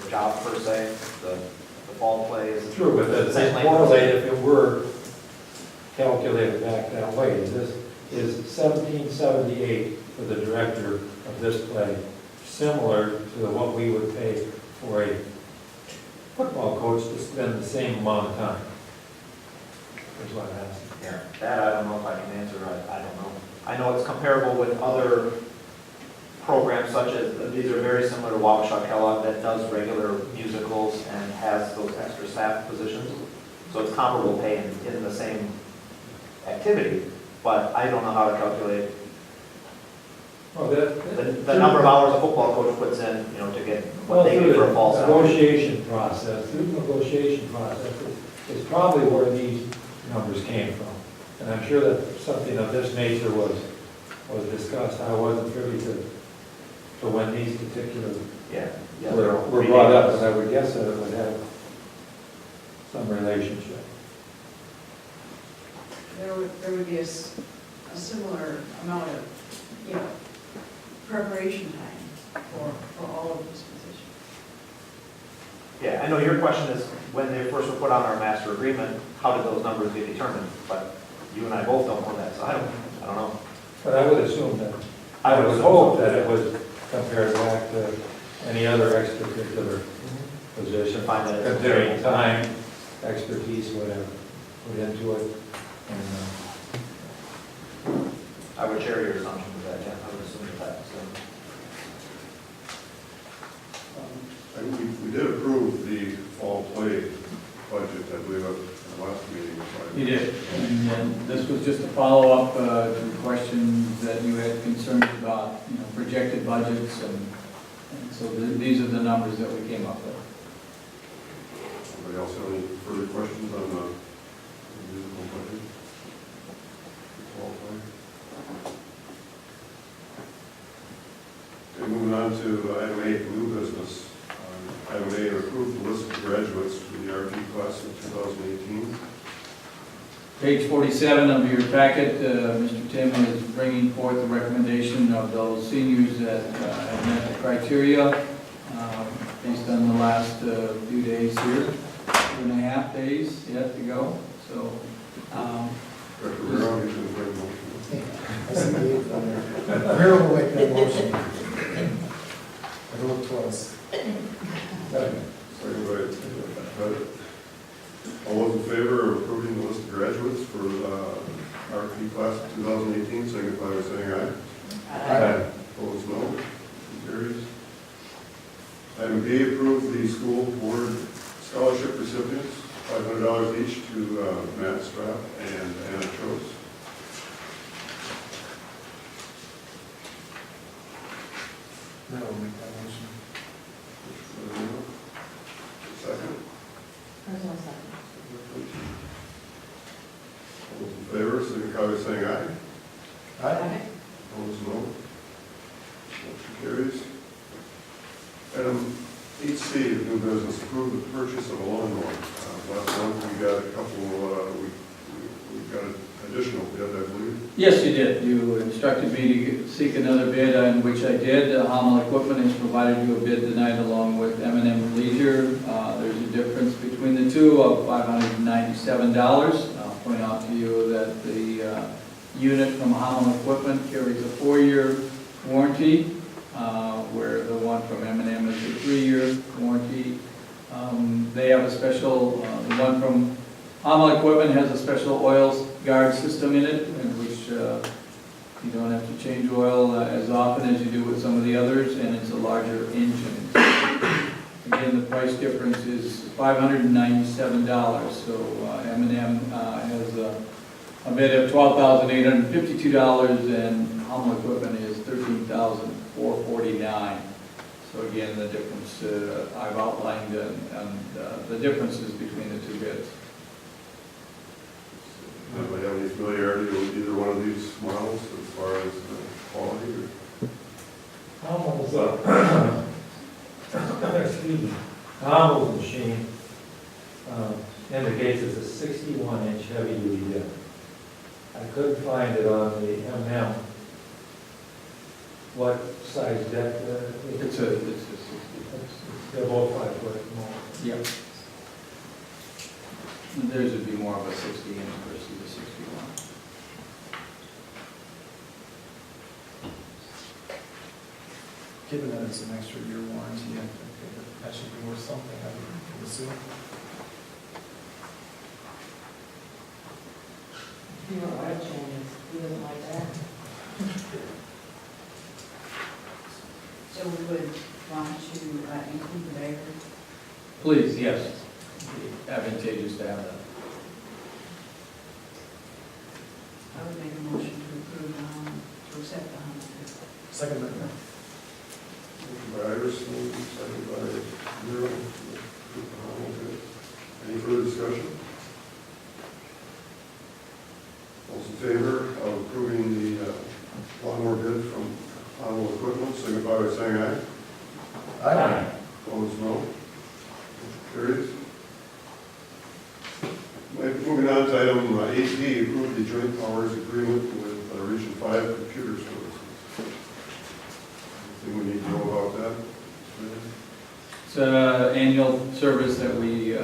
job per se, the ball plays. True, but the same length. correlate if it were calculated back that way. Is 1778 for the director of this play similar to what we would pay for a football coach to spend the same amount of time? That's what I'm asking. Yeah, that I don't know if I can answer, I don't know. I know it's comparable with other programs such as, these are very similar to Wabasha Kellogg that does regular musicals and has those extra staff positions. So it's comparable pay in the same activity, but I don't know how to calculate Well, the number of hours a football coach puts in, you know, to get what they get for a fall salary. negotiation process, through the negotiation process is probably where these numbers came from. And I'm sure that something of this nature was discussed. I wasn't privy to when these particular Yeah. were brought up, and I would guess that it would have some relationship. There would be a similar amount of, you know, preparation time for all of these positions. Yeah, I know your question is, when they first were put on our master agreement, how did those numbers get determined? But you and I both don't know that, so I don't know. But I would assume that, I would hope that it was compared back to any other extracurricular position, Find that it's considering time, expertise, whatever, put into it. And, I would share your assumption with that, Jeff. I would assume that. We did approve the fall play budget, I believe, at the last meeting. You did, and then this was just a follow-up to the questions that you had concerns about, you know, projected budgets, and so these are the numbers that we came up with. Anybody else have any further questions on the musical budget? Fall play? Okay, moving on to item 8, new business. Item 8, approve the list of graduates for the RP class of 2018. Page 47 of your packet, Mr. Tim is bringing forth the recommendation of those seniors that have met the criteria based on the last few days here, 2.5 days yet to go. So, Director Rivera, you can bring a motion. I see the eighth on there. Mayor will make that motion. I wrote twice. Second by Bud. All those in favor of approving the list of graduates for RP class of 2018, signify by saying aye. Aye. Opposed, no. Motion carries. Item B, approve the school board scholarship recipients, $500 each to Matt Strapp, and Anna Chose. I will make that motion. Second. There's no second. All those in favor, signify by saying aye. Aye. Opposed, no. Motion carries. Item 8C of new business, approve the purchase of a lawnmower. Last month, we got a couple, we got an additional bid, I believe. Yes, you did. You instructed me to seek another bid, on which I did. Hamel Equipment has provided you a bid tonight along with M&M Leisure. There's a difference between the two of $597. I'll point out to you that the unit from Hamel Equipment carries a 4-year warranty, where the one from M&M is a 3-year warranty. They have a special, the one from Hamel Equipment has a special oil guard system in it, in which you don't have to change oil as often as you do with some of the others, and it's a larger engine. Again, the price difference is $597, so M&M has a bid of $12,852, and Hamel Equipment is $13,449. So again, the difference I've outlined, and the differences between the two bids. Anybody have any familiarity with either one of these models as far as quality? Excuse me, Hamel's machine indicates it's a 61-inch heavy-duty deck. I couldn't find it on the M&M. What size deck? It's a 60. They're both 5 foot. Yep. Theirs would be more of a 60 inch versus a 61. Given that it's an extra year warranty, I think that should be worth something, I would assume. You know, oil changes, he doesn't like that. So we would want to include the bagger. Please, yes. It'd be advantageous to have that. I would make a motion to approve, to accept the Hummer. Second amendment. Motion by Iverson, second by Miro. Any further discussion? All those in favor of approving the lawnmower bid from Hamel Equipment, signify by saying aye. Aye. Opposed, no. Motion carries. Moving on to item 8D, approve the joint powers agreement with Region 5 Computer Services. Anything we need to know about that? It's an annual service that we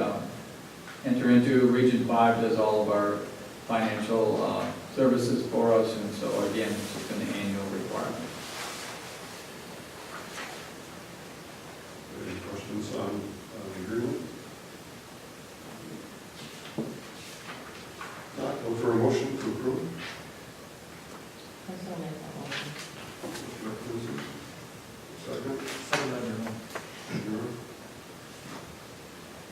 enter into. Region 5 does all of our financial services for us, and so again, it's just an annual requirement. Any questions on the agreement? Not, look for a motion to approve. I still make that motion. Second. Second amendment.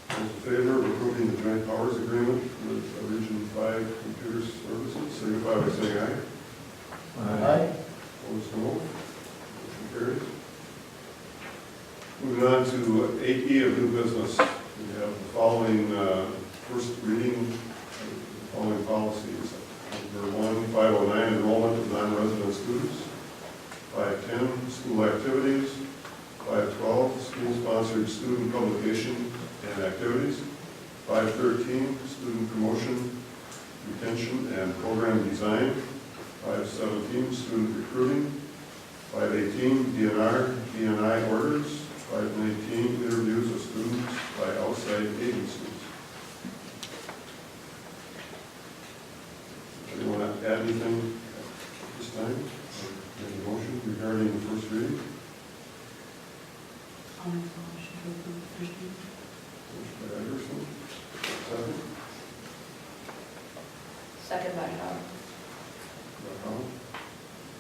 All in favor of approving the joint powers agreement with Region 5 Computer Services, signify by saying aye. Aye. Opposed, no. Motion carries. Moving on to 8E of new business, we have the following first reading of the following policies. Number 1, 509, enrollment of non-resident students. 510, school activities. 512, school-sponsored student publication and activities. 513, student promotion, retention, and program design. 517, student recruiting. 518, DNI orders. 519, interviews of students by outside agencies. Anyone want to add anything at this time? Any motion regarding the first reading? I'll make a motion to approve the first reading. Motion by Anderson, second. Second by Howard.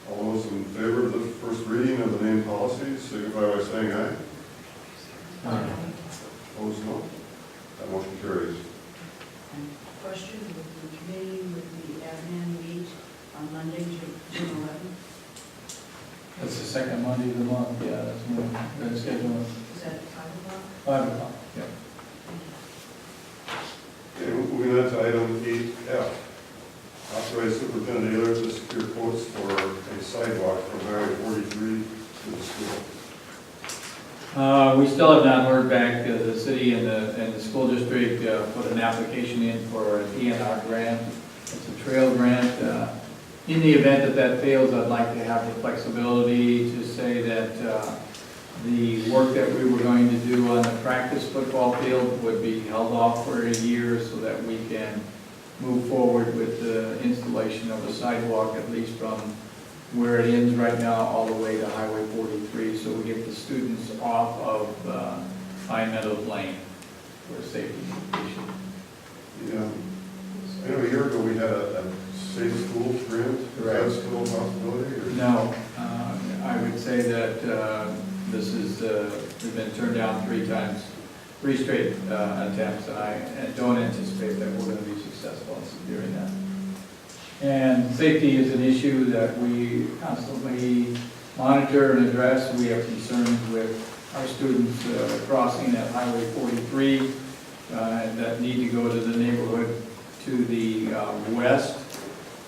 All those in favor of the first reading of the main policies, signify by saying aye. Opposed, no. That motion carries. And question, with the committee, with second Monday of the month, yeah, that's when we're going to schedule it. Is that 5 o'clock? 5 o'clock, yeah. Okay, moving on to item 8F. Authorize Superintendent Ayler to secure quotes for a sidewalk from Highway 43 to the school. We still have not heard back. The city and the school district put an application in for a DNR grant. It's a trail grant. In the event that that fails, I'd like to have the flexibility to say that the work that we were going to do on the practice football field would be held off for a year so that we can move forward with the installation of a sidewalk, at least from where it ends right now all the way to Highway 43, so we get the students off of Pine Meadows Lane for a safety issue. Yeah. I know a year ago we had a safe schools grant. Is that still a possibility? Or? No, I would say that this is, we've been turned down 3 times, 3 straight attempts, and I don't anticipate that we're going to be successful in securing that. And safety is an issue that we constantly monitor and address. We have concerns with our students crossing at Highway 43 that need to go to the neighborhood to the west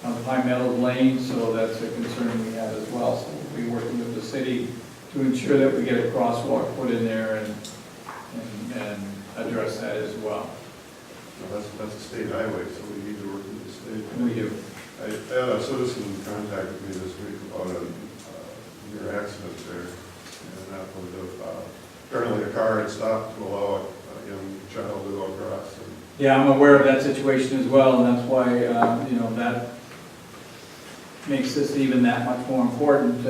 of Pine Meadows Lane, so that's a concern we have as well. So we'll be working with the city to ensure that we get a crosswalk put in there and address that as well. No, that's a state highway, so we need to work with the state. We do. I had a citizen contacted me this week about a near accident there, and that was apparently a car had stopped to allow a young child to go across. And Yeah, I'm aware of that situation as well, and that's why, that makes this even that much more important.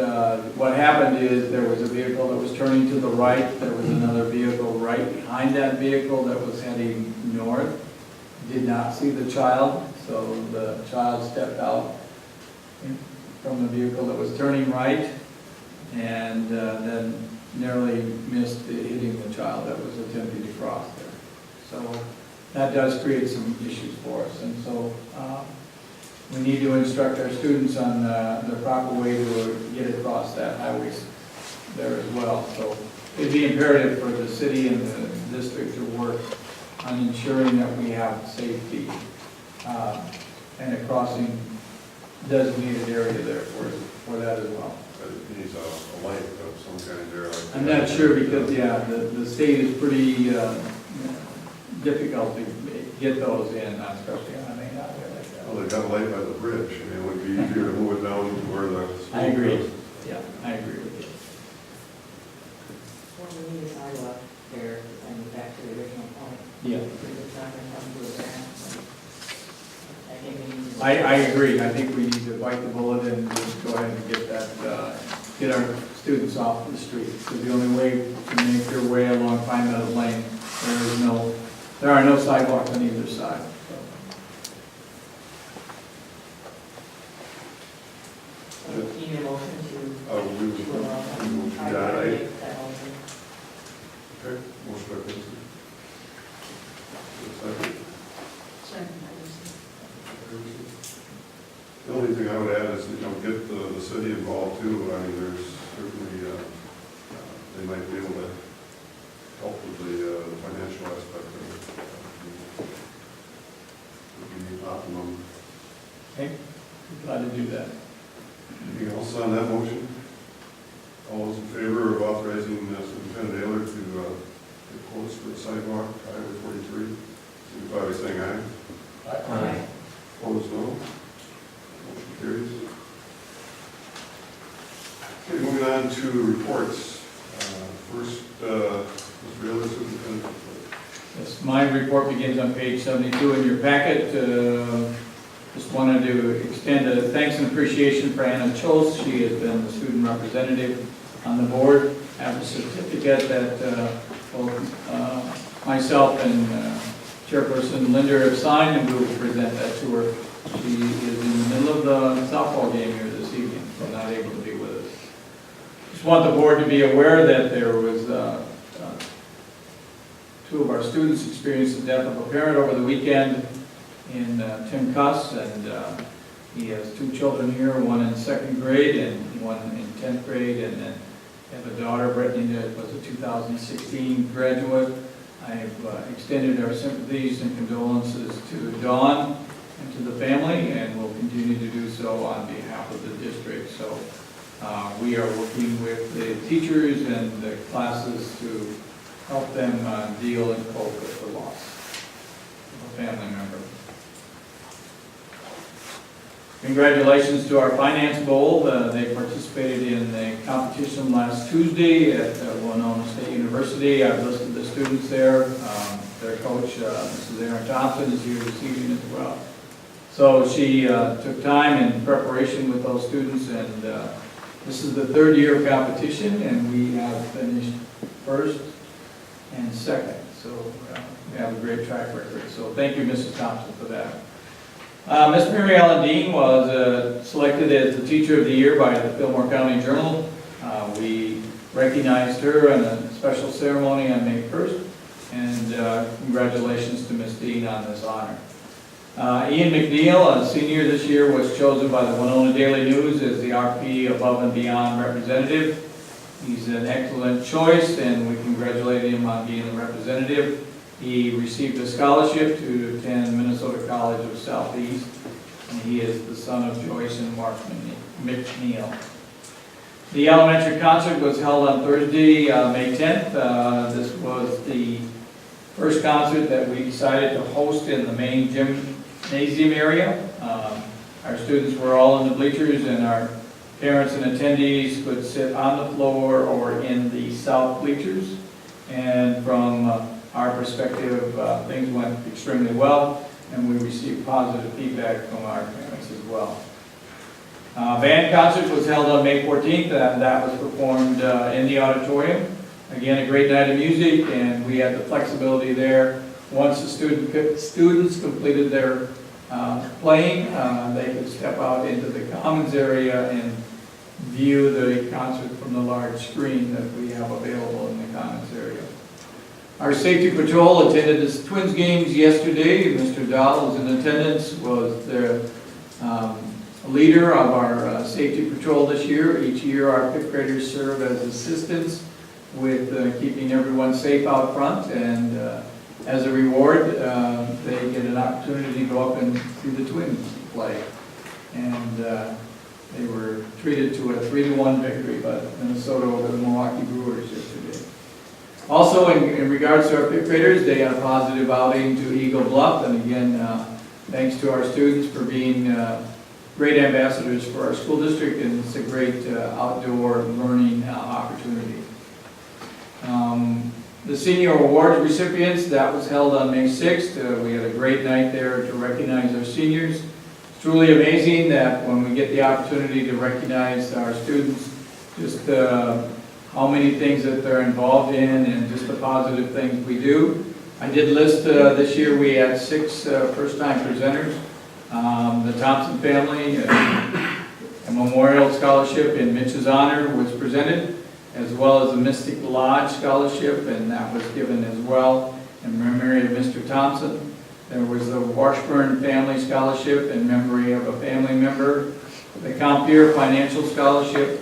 What happened is there was a vehicle that was turning to the right. There was another vehicle right behind that vehicle that was heading north. Did not see the child, so the child stepped out from the vehicle that was turning right and then narrowly missed hitting the child that was attempting to cross there. So that does create some issues for us, and so we need to instruct our students on the proper way to get across that highway there as well. So it'd be imperative for the city and the district to work on ensuring that we have safety and a crossing designated area there for that as well. but it needs a light of some kind there. Like I'm not sure because, yeah, the state is pretty difficult to get those in, especially on a main highway like that. Well, they got a light by the bridge, I mean, it would be easier to move it down to where the school I agree. goes. Yeah, I agree with you. Well, we need a sidewalk there, and back to the original point. Yeah. If it's not gonna come to a grant, then I think we need to. I agree. I think we need to bite the bullet and just go ahead and get that, get our students off the street. Because the only way to make your way along Pine Meadows Lane, there are no sidewalks on either side. So you need a motion to allow them. Yeah, I make that motion. Okay, motion by Vincent. Second. Second, The only thing I would add is, get the city involved too. I mean, there's certainly, they might be able to help with the financial aspect of it. Would be optimum. Okay? Glad to do that. Anything else on that motion? All those in favor of authorizing Superintendent Ayler to get quotes for the sidewalk, Highway 43, signify by saying aye. Aye. Opposed, no. Motion carries. Okay, moving on to reports. First, Mr. Ayler, Superintendent. Yes, my report begins on page 72 in your packet. Just wanted to extend a thanks and appreciation for Anna Cholz. She has been the student representative on the board. I have a certificate that both myself and Chairperson Linder have signed, and we will present that to her. She is in the middle of the softball game here this evening, so not able to be with us. Just want the board to be aware that there was two of our students experienced the death of a parent over the weekend in Tim Cuss, and he has two children here, one in second grade and one in 10th grade, and then I have a daughter, Brittany, that was a 2016 graduate. I have extended our sympathies and condolences to Dawn and to the family, and will continue to do so on behalf of the district. So we are working with the teachers and the classes to help them deal and cope with the loss of a family member. Congratulations to our Finance Bowl. They participated in the competition last Tuesday at Winona State University. I've listed the students there. Their coach, Mrs. Erin Thompson, is here this evening as well. So she took time in preparation with those students, and this is the third year of competition, and we have finished first and second. So we have a great track record. So thank you, Mrs. Thompson, for that. Miss Mary Ellen Dean was selected as the Teacher of the Year by the Fillmore County Journal. We recognized her in a special ceremony on May 1st, and congratulations to Miss Dean on this honor. Ian McNeil, a senior this year, was chosen by the Winona Daily News as the RP Above and Beyond representative. He's an excellent choice, and we congratulate him on being the representative. He received a scholarship to attend Minnesota College of Southeast, and he is the son of Joyce and Mark McNeil. The elementary concert was held on Thursday, May 10th. This was the first concert that we decided to host in the main gymnasium area. Our students were all in the bleachers, and our parents and attendees could sit on the floor or in the south bleachers. And from our perspective, things went extremely well, and we received positive feedback from our parents as well. Band concert was held on May 14th, and that was performed in the auditorium. Again, a great night of music, and we had the flexibility there. Once the students completed their playing, they could step out into the commons area and view the concert from the large screen that we have available in the commons area. Our safety patrol attended the Twins games yesterday. Mr. Dahl was in attendance, was the leader of our safety patrol this year. Each year our fifth graders serve as assistants with keeping everyone safe out front, and as a reward they get an opportunity to go up and see the Twins play. And they were treated to a 3-1 victory by Minnesota over the Milwaukee Brewers yesterday. Also, in regards to our fifth graders, they had a positive outing to Eagle Bluff, and again, thanks to our students for being great ambassadors for our school district, and it's a great outdoor learning opportunity. The senior awards recipients, that was held on May 6th. We had a great night there to recognize our seniors. It's truly amazing that when we get the opportunity to recognize our students, just how many things that they're involved in and just the positive things we do. I did list this year we had 6 first-time presenters. The Thompson family, a memorial scholarship in Mitch's honor was presented, as well as the Mystic Lodge Scholarship, and that was given as well in memory of Mr. Thompson. There was the Washburn Family Scholarship in memory of a family member, the Compeer Financial Scholarship,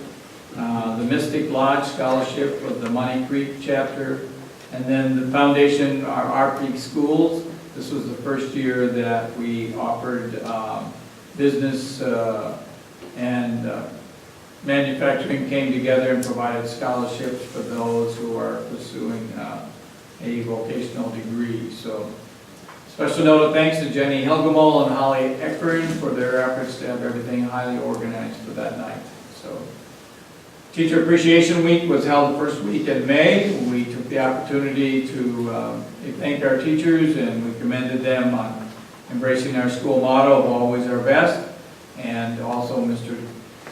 the Mystic Lodge Scholarship of the Money Creek chapter, and then the foundation, our Peak Schools. This was the first year that we offered business and manufacturing came together and provided scholarships for those who are pursuing a vocational degree. So, special note of thanks to Jenny Helgemol and Holly Eckern for their efforts to have everything highly organized for that night. So, Teacher Appreciation Week was held the first week in May. We took the opportunity to thank our teachers, and we commended them on embracing our school motto of always our best, and also Mr.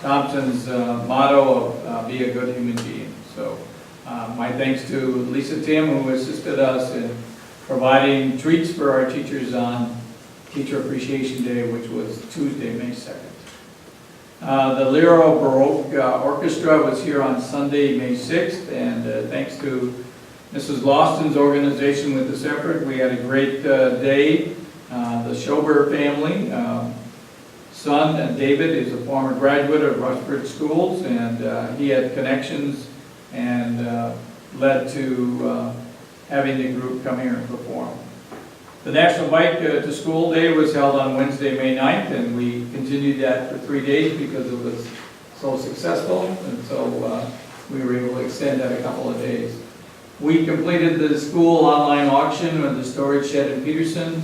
Thompson's motto of be a good human being. So my thanks to Lisa Tim, who assisted us in providing treats for our teachers on Teacher Appreciation Day, which was Tuesday, May 2nd. The Lyro Baroque Orchestra was here on Sunday, May 6th, and thanks to Mrs. Lawson's organization with this effort, we had a great day. The Schober family son, David, is a former graduate of Rushford Schools, and he had connections and led to having the group come here and perform. The National Bike to School Day was held on Wednesday, May 9th, and we continued that for 3 days because it was so successful, and so we were able to extend that a couple of days. We completed the school online auction of the storage shed in Peterson.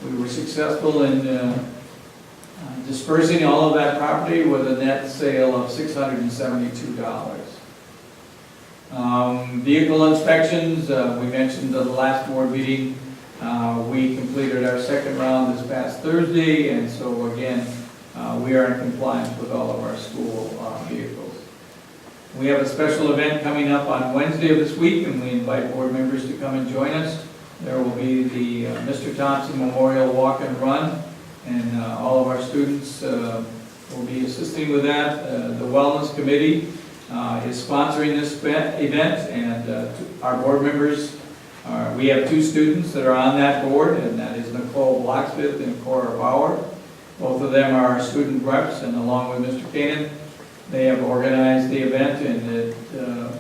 We were successful in dispersing all of that property with a net sale of $672. Vehicle inspections, we mentioned at the last board meeting, we completed our second round this past Thursday, and so again, we are in compliance with all of our school vehicles. We have a special event coming up on Wednesday of this week, and we invite board members to come and join us. There will be the Mr. Thompson Memorial Walk and Run, and all of our students will be assisting with that. The Wellness Committee is sponsoring this event, and our board members, we have 2 students that are on that board, and that is Nicole Blocksmith and Cora Bauer. Both of them are our student reps, and along with Mr. Kanan, they have organized the event, and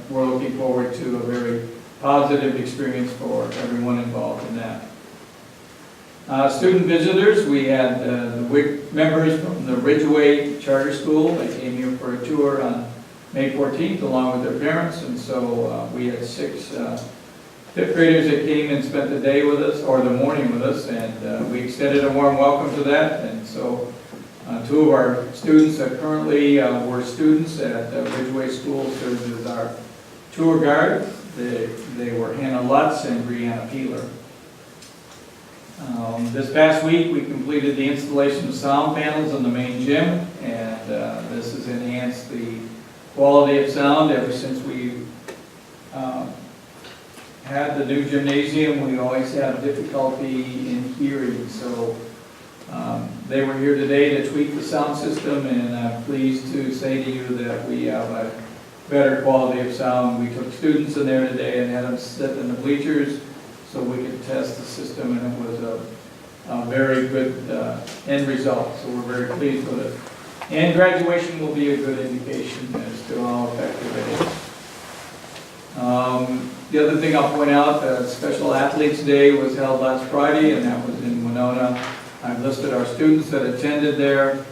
we're looking forward to a very positive experience for everyone involved in that. Student visitors, we had the WIC members from the Ridgeway Charter School. They came here for a tour on May 14th along with their parents, and so we had 6 fifth graders that came and spent the day with us, or the morning with us, and we extended a warm welcome to that. And so 2 of our students that currently were students at Ridgeway School served as our tour guide. They were Hannah Lutz and Brianna Peeler. This past week, we completed the installation of sound panels in the main gym, and this has enhanced the quality of sound ever since we had the new gymnasium. We always have difficulty in hearing, so they were here today to tweak the sound system, and I'm pleased to say to you that we have a better quality of sound. We took students in there today and had them sit in the bleachers so we could test the system, and it was a very good end result, so we're very pleased with it. And graduation will be a good indication as to how effective it is. The other thing I'll point out, Special Athletes Day was held last Friday, and that was in Winona. I've listed our students that attended there.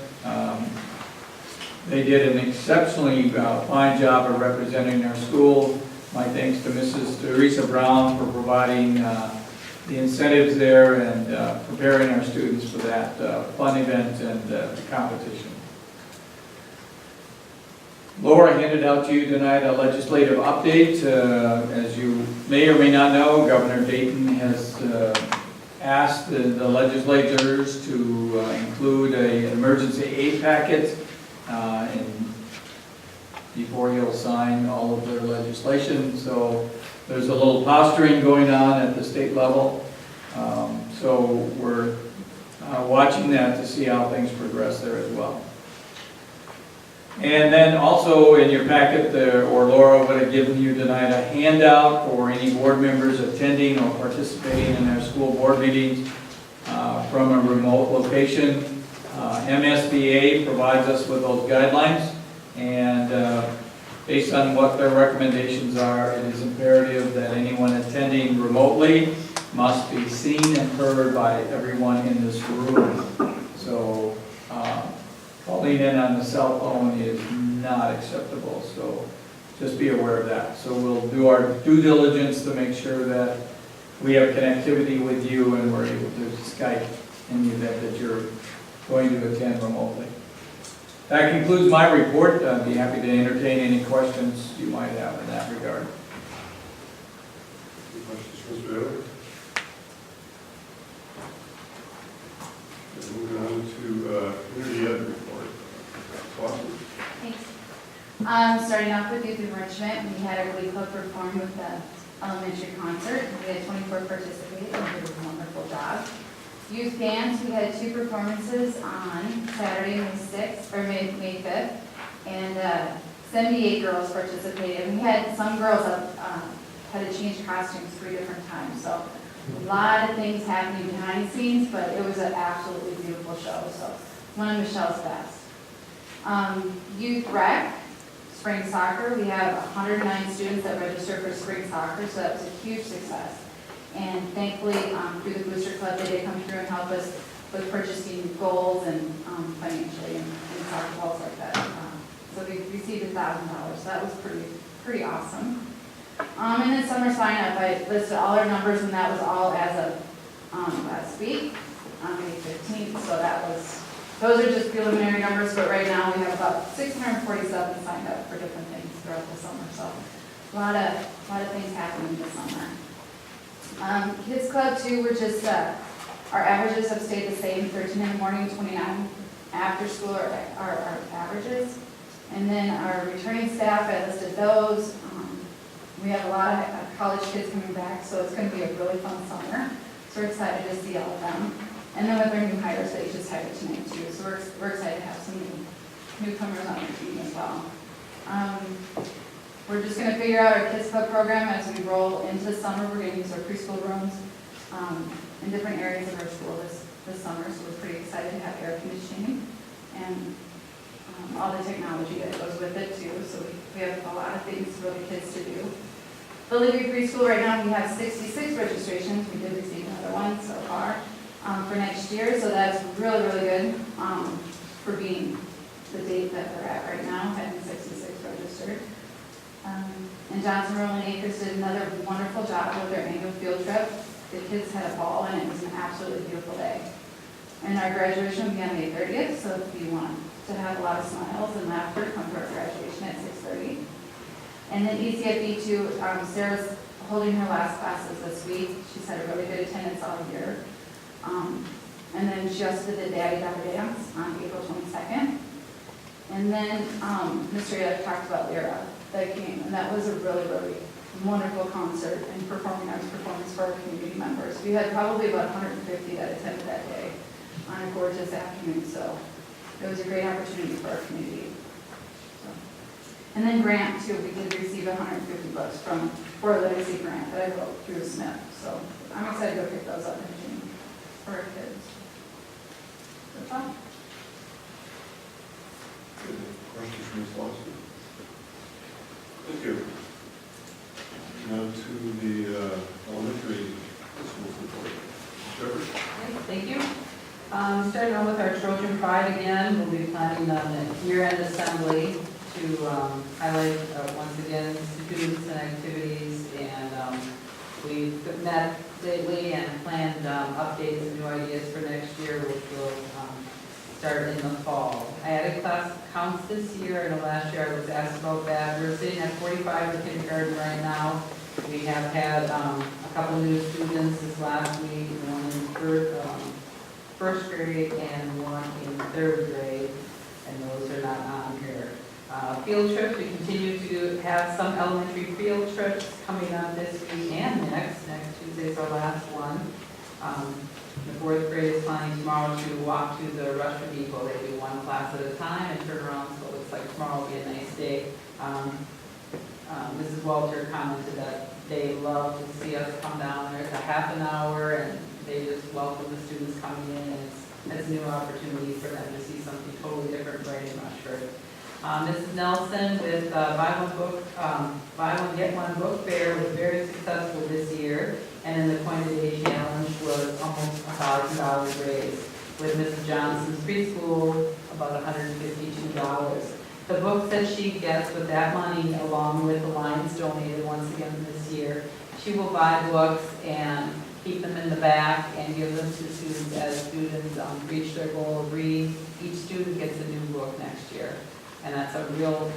They did an exceptionally fine job of representing our school. My thanks to Mrs. Teresa Brown for providing the incentives there and preparing our students for that fun event and competition. Laura handed out to you tonight a legislative update. As you may or may not know, Governor Dayton has asked the legislators to include an emergency aid packet before he'll sign all of their legislation. So there's a little posturing going on at the state level. So we're watching that to see how things progress there as well. And then also in your packet, or Laura would have given you tonight a handout for any board members attending or participating in our school board meetings from a remote location. MSBA provides us with those guidelines, and based on what their recommendations are, it is imperative that anyone attending remotely must be seen and heard by everyone in this room. So calling in on the cell phone is not acceptable, so just be aware of that. So we'll do our due diligence to make sure that we have connectivity with you and we're able to Skype in the event that you're going to attend remotely. That concludes my report. I'd be happy to entertain any questions you might have in that regard. Any questions for Mr. Bailey? Okay, moving on to community ed report. Awesome. Thanks. Starting off with youth enrichment, we had a Glee Club perform with the elementary concert. We had 24 participate, and did a wonderful job. Youth dance, we had 2 performances on Saturday, May 6th, or May 5th, and 78 girls participated. We had some girls had to change costumes 3 different times, so a lot of things happening behind the scenes, but it was an absolutely beautiful show. So one of Michelle's best. Youth rec, spring soccer, we have 109 students that registered for spring soccer, so that was a huge success. And thankfully, through the Booster Club, they did come through and help us with purchasing goals and financially and soccer balls like that. So we received $1,000, so that was pretty awesome. And then summer sign up, I listed all our numbers, and that was all as of last week, on May 15th, so those are just preliminary numbers, but right now we have about 647 signed up for different things throughout the summer, so a lot of things happening this summer. Kids Club too, we're just, our averages have stayed the same, 13 in the morning, 29 after school are our averages. And then our returning staff, I listed those. We have a lot of college kids coming back, so it's going to be a really fun summer. So we're excited to see all of them. And then with our new hires that you just hired tonight too, so we're excited to have some newcomers on our team as well. We're just going to figure out our Kids Club program as we roll into summer. We're going to use our preschool rooms in different areas of our school this summer, so we're pretty excited to have air conditioning and all the technology that goes with it too. So we have a lot of things for the kids to do. The Liberty Preschool, right now we have 66 registrations. We did receive another one so far for next year, so that's really, really good for being the date that we're at right now, having 66 registered. And Johnson Rolling Acres did another wonderful job with their annual field trip. The kids had a ball and it was an absolutely beautiful day. And our graduation will be on May 30th, so if you want to have a lot of smiles and laughter, come to our graduation at 6:30. And then ECFE too, Sarah's holding her last classes this week. She's had a really good attendance all year. And then she also did the Daddy Daughter Dance on April 22nd. And then Mr. Yellick talked about Lyra that came, and that was a really, really wonderful concert and performing arts performance for our community members. We had probably about 150 that attended that day on a gorgeous afternoon, so it was a great opportunity for our community. So. And then grant too, we did receive $150 for a literacy grant that I wrote through Smith, so I'm excited to go pick those up in June for our kids. That's all. Good. Questions from Ms. Lawson? Thank you. Now to the elementary schools report. Shepherd? Thank you. Starting on with our Trojan Pride again, we'll be planning on the year-end assembly to highlight once again students and activities, and we've met lately and planned updates and new ideas for next year, which will start in the fall. I added class counts this year, and last year I was asked about that. We're sitting at 45 in kindergarten right now. We have had a couple new students this last week, one in first grade and one in third grade, and those are not on here. Field trips, we continue to have some elementary field trips coming up this week and next Tuesday is our last one. The fourth grade is planning tomorrow to walk to the Rushford Depot. They do one class at a time and turn around, so it looks like tomorrow will be a nice day. Mrs. Walter commented that they love to see us come down there. It's a half an hour, and they just welcome the students coming in, and it's a new opportunity for them to see something totally different right in Rushford. Mrs. Nelson with Buy One Get One book fair was very successful this year, and in the Coin of the Day challenge was almost $1,000 raised. With Mrs. Johnson's preschool, about $152. The books that she gets with that money, along with the lines donated once again this year, she will buy books and keep them in the back and give them to students as students reach their goal of reading. Each student gets a new book next year. And that's a real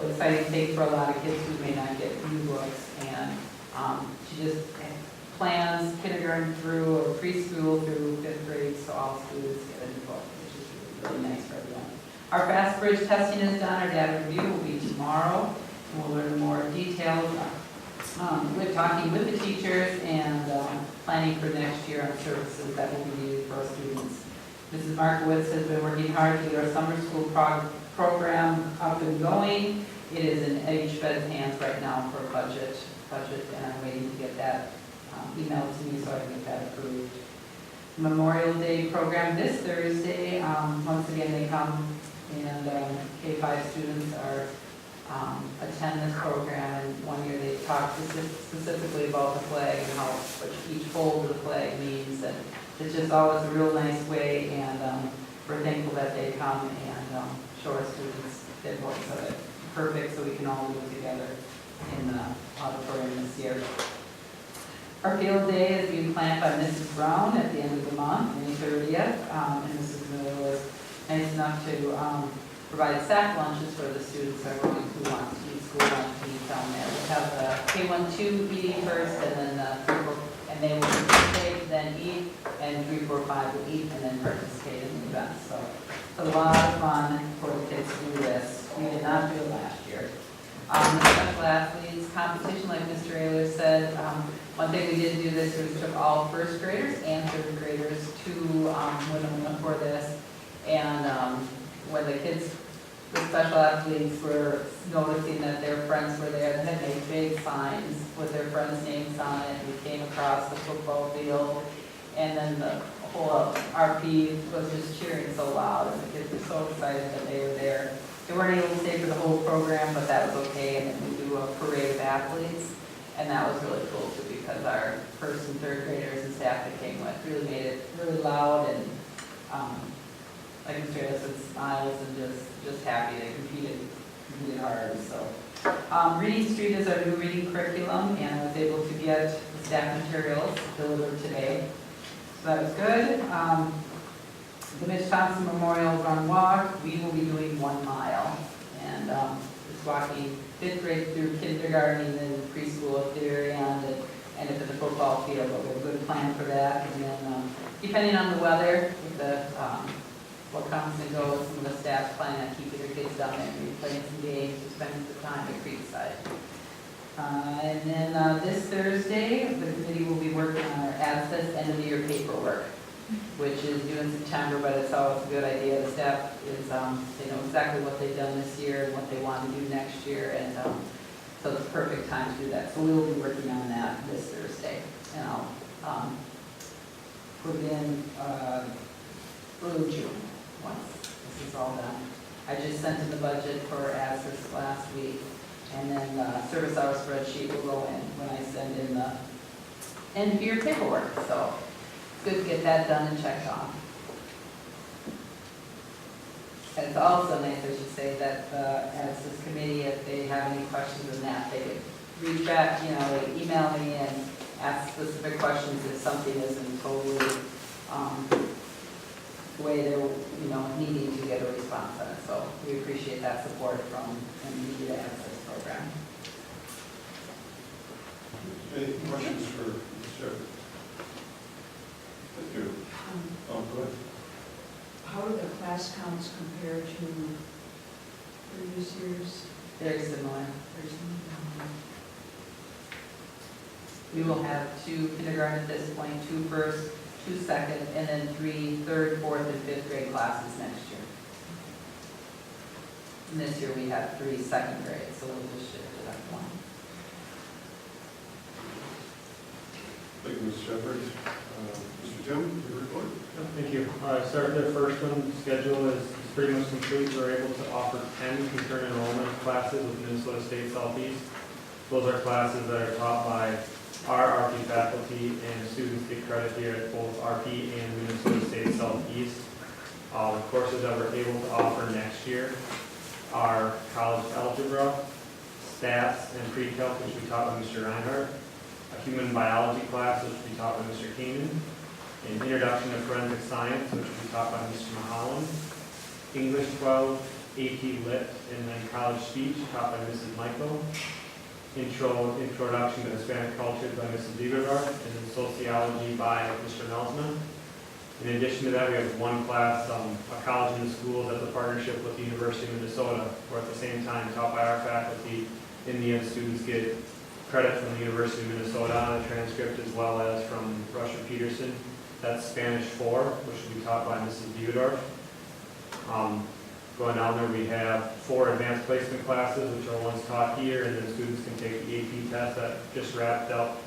exciting thing for a lot of kids who may not get new books. And she just plans kindergarten through or preschool through fifth grade, so all students get a new book, which is really nice for everyone. Our Fast Bridge testing is done. Our data review will be tomorrow. We'll learn more details. We're talking with the teachers and planning for next year on services that will be needed for our students. Mrs. Markowitz has been working hard to get our summer school program up and going. It is in HFED's hands right now for budget, and I'm waiting to get that emailed to me so I can get that approved. Memorial Day program this Thursday. Once again, they come and K-5 students are attend this program, and one year they talked specifically about the flag and how what each fold of the flag means, and it's just always a real nice way, and we're thankful that they come and show our students the importance of it. Perfect, so we can all do it together in the auditorium this year. Our field day is being planned by Mrs. Brown at the end of the month, May 30th, and Mrs. Miller was nice enough to provide sack lunches for the students, everyone who wants to eat school lunch to eat down there. We'll have the K-1-2 eating first, and then the 3-4, and they will participate, then eat, and 3-4-5 will eat, and then participate in the event. So it's a lot of fun for the kids to do this. We did not do it last year. The special athletes competition, like Mr. Ayler said, one thing we did do this year was took all first graders and third graders to Winona for this. And when the kids, the special athletes were noticing that their friends were there, they had made big signs with their friends' names on it. We came across the football field, and then the whole RP was just cheering so loud, and the kids were so excited that they were there. They weren't able to stay for the whole program, but that was okay, and then we do a parade of athletes, and that was really cool too, because our first and third graders and staff that came with really made it really loud, and like Mr. Ayler said, smiles and just happy. They competed hard. So Reading Street is our new reading curriculum, and I was able to get the staff materials delivered today. So that was good. The Mitch Thompson Memorial Run Walk, we will be doing 1 mile. And it's walking 5th grade through kindergarten and then preschool at the very end and end up at the football field. But we have a good plan for that. And then depending on the weather, with the what comes and goes, some of the staff's planning on keeping their kids down there and playing some games, spending some time at Creekside. And then this Thursday, the committee will be working on our ASSIS end of the year paperwork, which is due in September, but it's always a good idea. The staff is, they know exactly what they've done this year and what they want to do next year, and so it's a perfect time to do that. So we will be working on that this Thursday, and I'll put it in early June once this is all done. I just sent in the budget for ASSIS last week, and then the service hour spreadsheet will go in when I send in the end of year paperwork. So it's good to get that done and checked off. And it's also nice, I should say, that the ASSIS committee, if they have any questions on that, they can reach back, they email me and ask specific questions if something isn't totally the way they're, needing to get a response on it. So we appreciate that support from the ASSIS program. Any questions for Ms. Shepherd? Thank you. Go ahead. How do the class counts compare to previous years? Very similar. Very similar. We will have 2 kindergarten at this point, 2 first, 2 second, and then 3 third, 4th, and 5th grade classes next year. And this year we have 3 second grade, so we'll just shift it up 1. Thank you, Ms. Shepherd. Mr. Tim, your report? Thank you. Starting the first one, schedule is pretty much complete. We're able to offer 10 concurrent enrollment classes with Minnesota State Southeast. Those are classes that are taught by our RP faculty, and students get credit here at both RP and Minnesota State Southeast. The courses that we're able to offer next year are college algebra, stats, and pre-calc, which we taught by Mr. Reinhardt, a human biology class, which we taught by Mr. Keenan, an introduction to forensic science, which we taught by Mr. Mahalan, English 12, AP Lit, and then college speech taught by Mrs. Michael, introduction to Hispanic culture by Mrs. Liebergarth, and then sociology by Mr. Nelsman. In addition to that, we have 1 class, a college in the schools, as a partnership with the University of Minnesota, where at the same time taught by our faculty. In the end, students get credit from the University of Minnesota on a transcript, as well as from Russia Peterson. That's Spanish 4, which will be taught by Mrs. Liebergarth. Going down there, we have 4 advanced placement classes, which are ones taught here, and then students can take the AP test that just wrapped up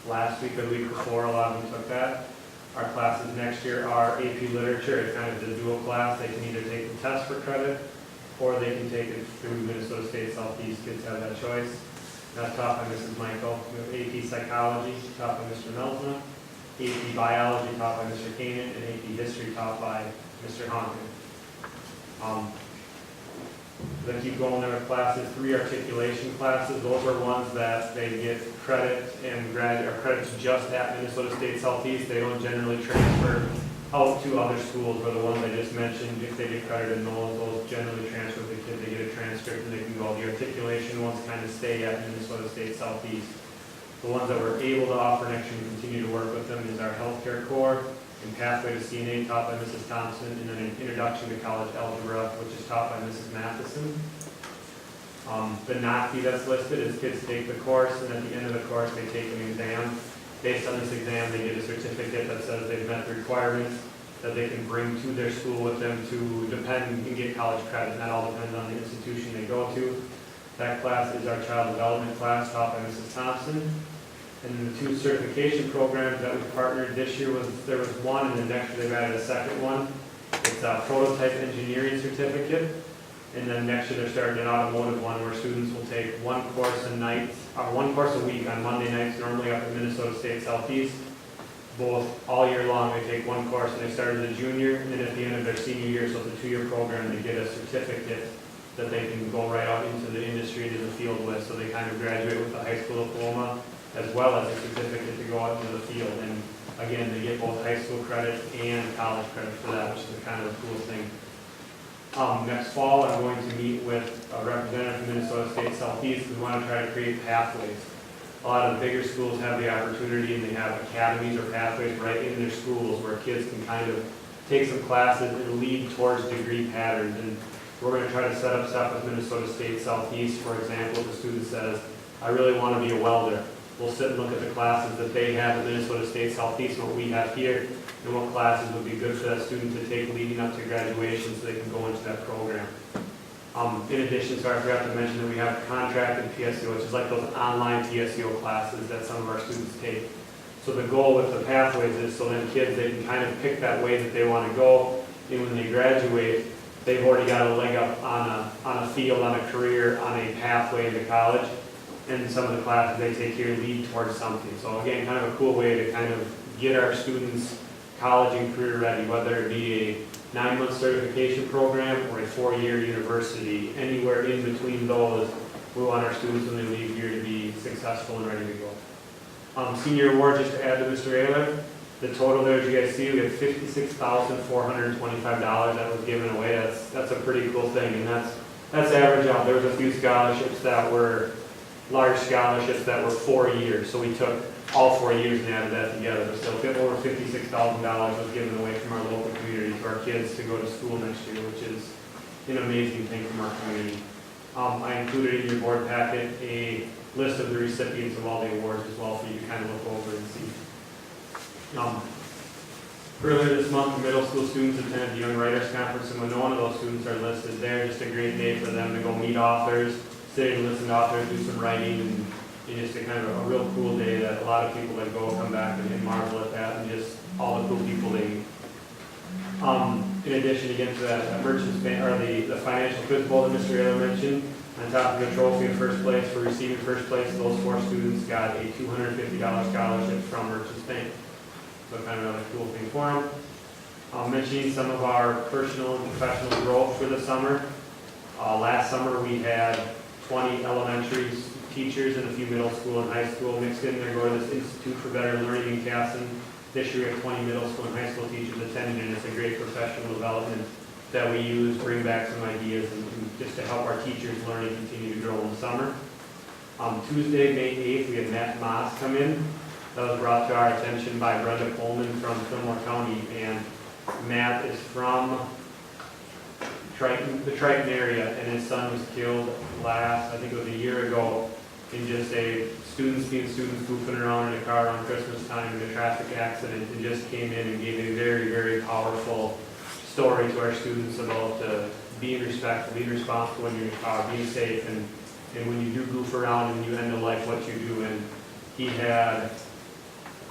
last week or the week before. A lot of them took that. Our classes next year are AP Literature, it's kind of the dual class. They can either take the test for credit, or they can take it through Minnesota State Southeast. Kids have that choice. That's taught by Mrs. Michael. We have AP Psychology, taught by Mr. Melsma, AP Biology, taught by Mr. Kanan, and AP History, taught by Mr. Honkin. Then keep going, there are classes, 3 articulation classes. Those are ones that they get credit and credits just at Minnesota State Southeast. They don't generally transfer out to other schools, where the ones I just mentioned, if they get credit in those generally transfer with the kid. They get a transcript and they can go. The articulation ones kind of stay at Minnesota State Southeast. The ones that we're able to offer next year and continue to work with them is our healthcare core and pathway to CNA, taught by Mrs. Thompson, and then an introduction to college algebra, which is taught by Mrs. Matheson. The NOCTI that's listed is kids take the course, and at the end of the course, they take an exam. Based on this exam, they get a certificate that says they've met the requirements that they can bring to their school with them to depend and get college credit. That all depends on the institution they go to. That class is our child development class, taught by Mrs. Thompson. And the 2 certification programs that we partnered this year there was one, and then next year they've added a second one. It's a prototype engineering certificate. And then next year they're starting an automotive one, where students will take 1 course a week on Monday nights, normally up at Minnesota State Southeast. Both all year long, they take 1 course, and they start as a junior, and then at the end of their senior year, so it's a 2-year program, they get a certificate that they can go right out into the industry, into the field with. So they kind of graduate with a high school diploma, as well as a certificate to go out into the field. And again, they get both high school credit and college credit for that, which is kind of a cool thing. Next fall, I'm going to meet with a representative from Minnesota State Southeast. We want to try to create pathways. A lot of the bigger schools have the opportunity, and they have academies or pathways right in their schools where kids can kind of take some classes and lead towards degree patterns. And we're going to try to set up stuff with Minnesota State Southeast. For example, if a student says, I really want to be a welder, we'll sit and look at the classes that they have at Minnesota State Southeast, what we have here, and what classes would be good for that student to take leading up to graduation so they can go into that program. In addition, sorry, I forgot to mention that we have contracted PSEO, which is like those online PSEO classes that some of our students take. So the goal with the pathways is so then kids, they can kind of pick that way that they want to go, and when they graduate, they've already got a leg up on a field, on a career, on a pathway into college. And some of the classes they take here lead towards something. So again, kind of a cool way to kind of get our students college and career ready, whether it be a 9-month certification program or a 4-year university. Anywhere in between those, we want our students when they leave here to be successful and ready to go. Senior award, just to add to Mr. Ayler, the total there, as you guys see, we have $56,425 that was given away. That's a pretty cool thing, and that's average out. There was a few scholarships that were large scholarships that were 4 years, so we took all 4 years and added that together. But still, over $56,000 was given away from our local community to our kids to go to school next year, which is an amazing thing from our community. I included in your board packet a list of the recipients of all the awards as well for you to kind of look over and see. Earlier this month, the middle school students attended the Young Writers Conference in Winona. Those students are listed there. Just a great day for them to go meet authors, sit and listen to authors, do some writing, and just a kind of a real cool day that a lot of people that go come back and marvel at that, and just all the cool people they meet. In addition, again, to that merchants bank, or the financial quiz bowl that Mr. Ayler mentioned, on top of the trophy in first place, for receiving first place, those 4 students got a $250 scholarship from Merchants Bank. So kind of a cool thing for them. Mentioning some of our personal and professional growth for the summer. Last summer we had 20 elementary teachers and a few middle school and high school mixed in. They go to this Institute for Better Learning in Casson. This year we have 20 middle school and high school teachers attending, and it's a great professional development that we use, bring back some ideas, and just to help our teachers learn and continue to grow in the summer. Tuesday, May 8th, we had Matt Moss come in. That was brought to our attention by Brenda Coleman from Fillmore County, and Matt is from the Triton area, and his son was killed I think it was a year ago, in just students being students goofing around in a car around Christmas time in a traffic accident, and just came in and gave a very, very powerful story to our students about being respectful, being responsible when you're in a car, being safe, and when you do goof around and you end up like what you do. And he had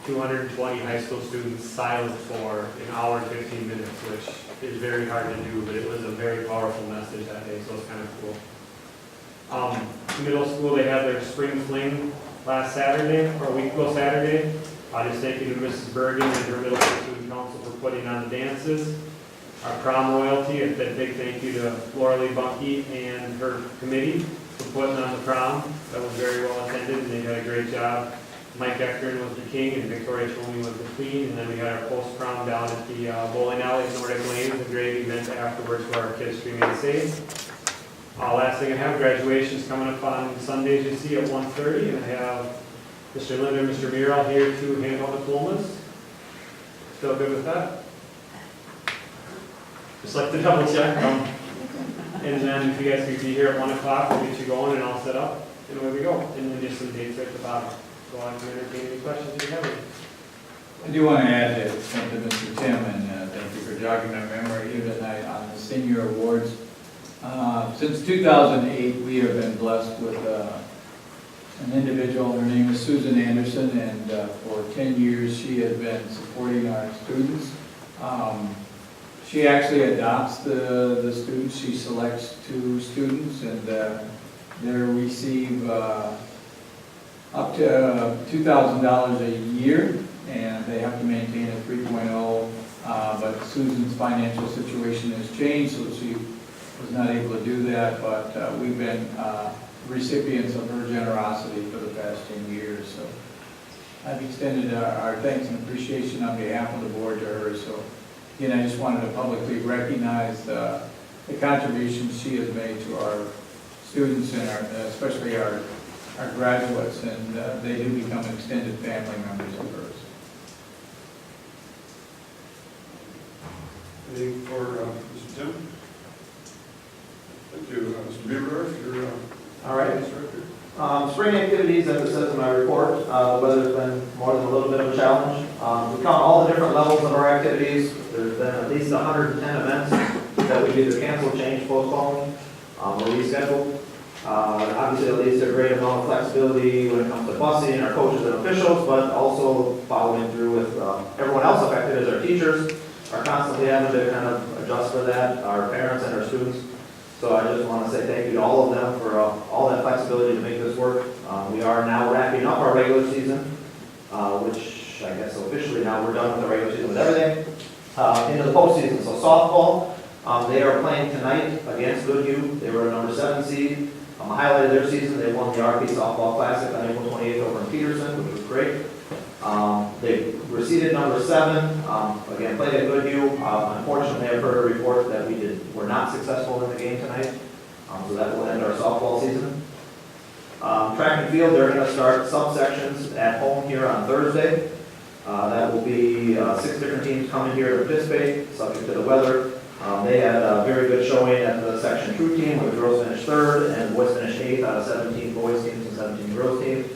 220 high school students silent for an hour and 15 minutes, which is very hard to do, but it was a very powerful message that day, so it's kind of cool. Middle school, they had their spring fling last Saturday, or a week ago Saturday. Just thank you to Mrs. Bergen and her middle school student council for putting on the dances. Our prom royalty, a big thank you to Laura Lee Bunkie and her committee for putting on the prom. That was very well attended, and they did a great job. Mike Eckern was the king, and Victoria Tolney was the queen, and then we had our post-prom down at the bowling alley at Nordic Lanes, a great event afterwards for our kids to remain safe. Last thing I have, graduation's coming up on Sundays, you see, at 1:30, and I have Mr. Linder and Mr. Murrell here to hand out diplomas. Still good with that? Just like to double check. And then if you guys could be here at 1 o'clock, we'll get you going and all set up, and away we go. And then just some dates at the bottom. So I can entertain any questions you have. I do want to add to thank to Mr. Tim, and thank you for jogging our memory here tonight on the senior awards. Since 2008, we have been blessed with an individual. Her name is Susan Anderson, and for 10 years she has been supporting our students. She actually adopts the students. She selects 2 students, and they receive up to $2,000 a year, and they have to maintain a 3.0. But Susan's financial situation has changed, so she was not able to do that. But we've been recipients of her generosity for the past 10 years. So I've extended our thanks and appreciation on behalf of the board to her. So again, I just wanted to publicly recognize the contributions she has made to our students and especially our graduates, and they do become extended family members of hers. Anything for Mr. Tim? Thank you. Mr. Beaverdorf, you're All right. Director. Spring activities, as it says in my report, the weather's been more than a little bit of a challenge. We count all the different levels of our activities. There's been at least 110 events that we've either canceled, changed, postponed, or rescheduled. Obviously, it leads to a great amount of flexibility when it comes to busing, our coaches and officials, but also following through with everyone else affected as our teachers are constantly having to kind of adjust for that, our parents and our students. So I just want to say thank you to all of them for all that flexibility to make this work. We are now wrapping up our regular season, which I guess officially now we're done with the regular season with everything. Into the postseason. So softball, they are playing tonight against Goodhue. They were a number 7 seed. A highlight of their season, they won the RP Softball Classic on April 28th over in Peterson, which was great. They receded number 7, again, played at Goodhue. Unfortunately, I've heard a report that we were not successful in the game tonight, so that will end our softball season. Track and field, they're going to start subsections at home here on Thursday. That will be 6 different teams coming here to participate, subject to the weather. They had a very good showing at the section true team, where the girls finished 3rd and the boys finished 8th out of 17 boys teams and 17 girls teams.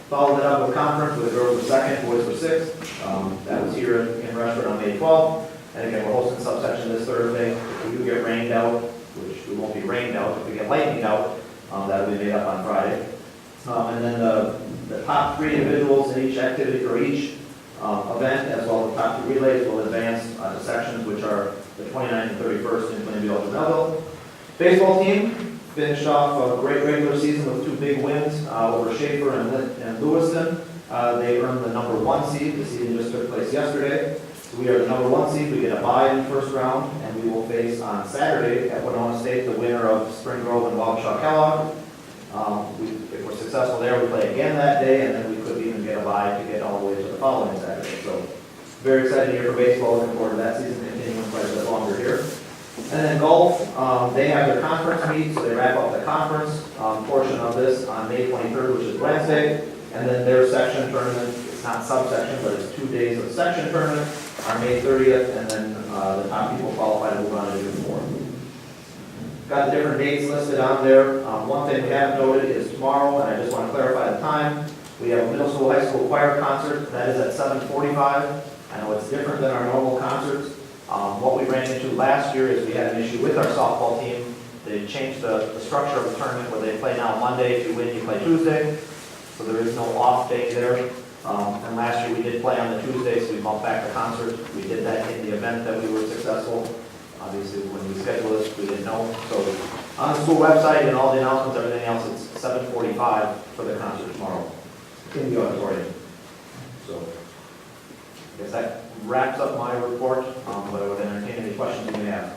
Followed it up with conference, where the girls were 2nd, boys were 6th. That was here in Redford on May 12th. And again, we're hosting subsection this Thursday. If we do get rained out, which we won't be rained out, if we get lightning out, that'll be made up on Friday. And then the top 3 individuals in each activity for each event, as well as the top 2 relays, will advance to sections, which are the 29th and 31st in Plainview and Melville. Baseball team finished off a great regular season with 2 big wins over Schaefer and Lewiston. They earned the number 1 seed. The season just took place yesterday. So we are the number 1 seed. We get a bye in the first round, and we will face on Saturday at Winona State the winner of Spring Grove and Wabasha Kellogg. If we're successful there, we play again that day, and then we could even get a bye to get all the way to the following Saturday. So very exciting year for baseball. Looking forward to that season continuing quite a bit longer here. And then golf, they have their conference meet, so they wrap up the conference portion of this on May 23rd, which is Wednesday. And then their section tournament, it's not subsection, but it's 2 days of section tournament on May 30th, and then the top people qualified to move on to June 4th. Got the different dates listed on there. One thing we have noted is tomorrow, and I just want to clarify the time. We have a middle school, high school choir concert. That is at 7:45. I know it's different than our normal concerts. What we ran into last year is we had an issue with our softball team. They changed the structure of the tournament where they play now Monday. If you win, you play Tuesday. So there is no off day there. And last year, we did play on the Tuesday, so we bumped back the concert. We did that in the event that we were successful. Obviously, when we scheduled this, we didn't know. So on the school website and all the announcements, everything else, it's 7:45 for the concert tomorrow in the auditorium. So I guess that wraps up my report, but I would entertain any questions you may have.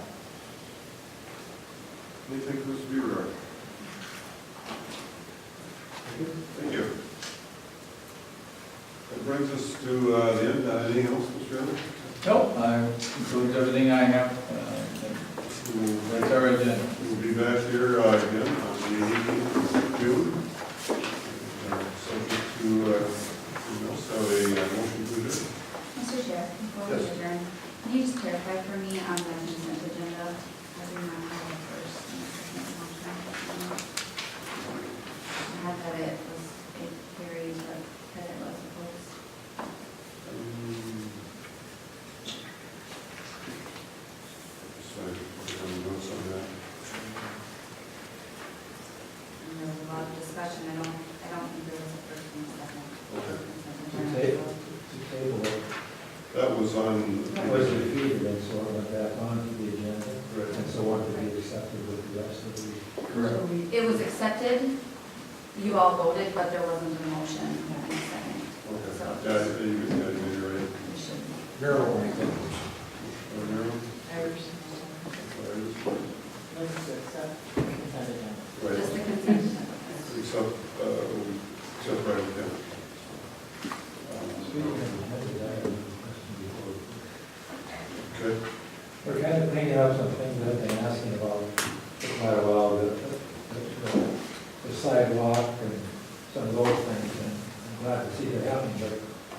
Anything, Mr. Beaver? Thank you. That brings us to the end. Anything else, Mr. Chairman? Nope, includes everything I have. That's our agenda. We'll be back here again on the 18th of June. Subject to, we also have a motion to adjourn. Mr. Chair, before we Yes. adjourn, can you just clarify for me on the consent agenda? I do not have the first and the second motion. I had that it was, it carries, but that it was opposed. Sorry, put on the notes on that. And there was a lot of discussion, I don't think there was a first and a second. Okay. consent agenda. That was on. That was defeated, and so I went back onto the agenda, and so wanted to be accepted with the rest of the. Correct. It was accepted, you all voted, but there wasn't a motion in a second. Okay. So- Yeah, you made it right. We should. Merrill, I think. Right. Just the consent agenda. Except, except right with them. Speaking of agenda, I have a question before. Okay. We're kind of cleaning up some things that I've been asking about for quite a while, the sidewalk and some of those things, and I'm glad to see they're happening, but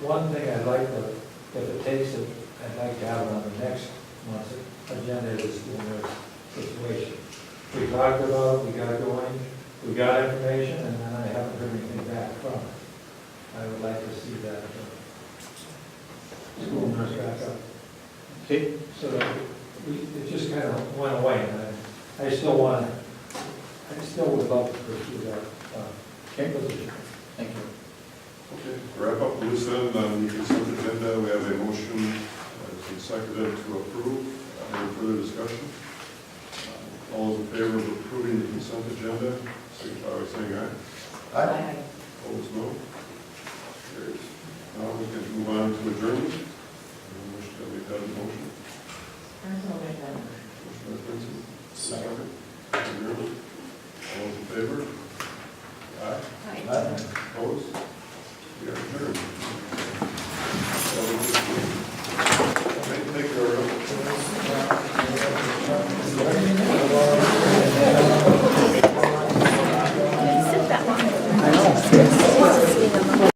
one thing I'd like to, if it takes it, I'd like to have on the next month's agenda is the nurse situation. We talked about it, we got going, we got information, and then I haven't heard anything back from it. I would like to see that school nurse back up. Okay, So that it just kind of went away, and I still want, I still would love to pursue that position. thank you. Okay, to wrap up the loose end on the consent agenda, we have a motion to seconded to approve. Any further discussion? All those in favor of approving the consent agenda, signify by saying aye. Aye. Opposed, no. Carries. Now we can move on to adjournment. Wish that we had a motion. Motion by Quincy. Second. Adjournment. All those in favor? Aye. Aye. Opposed? We are adjourned.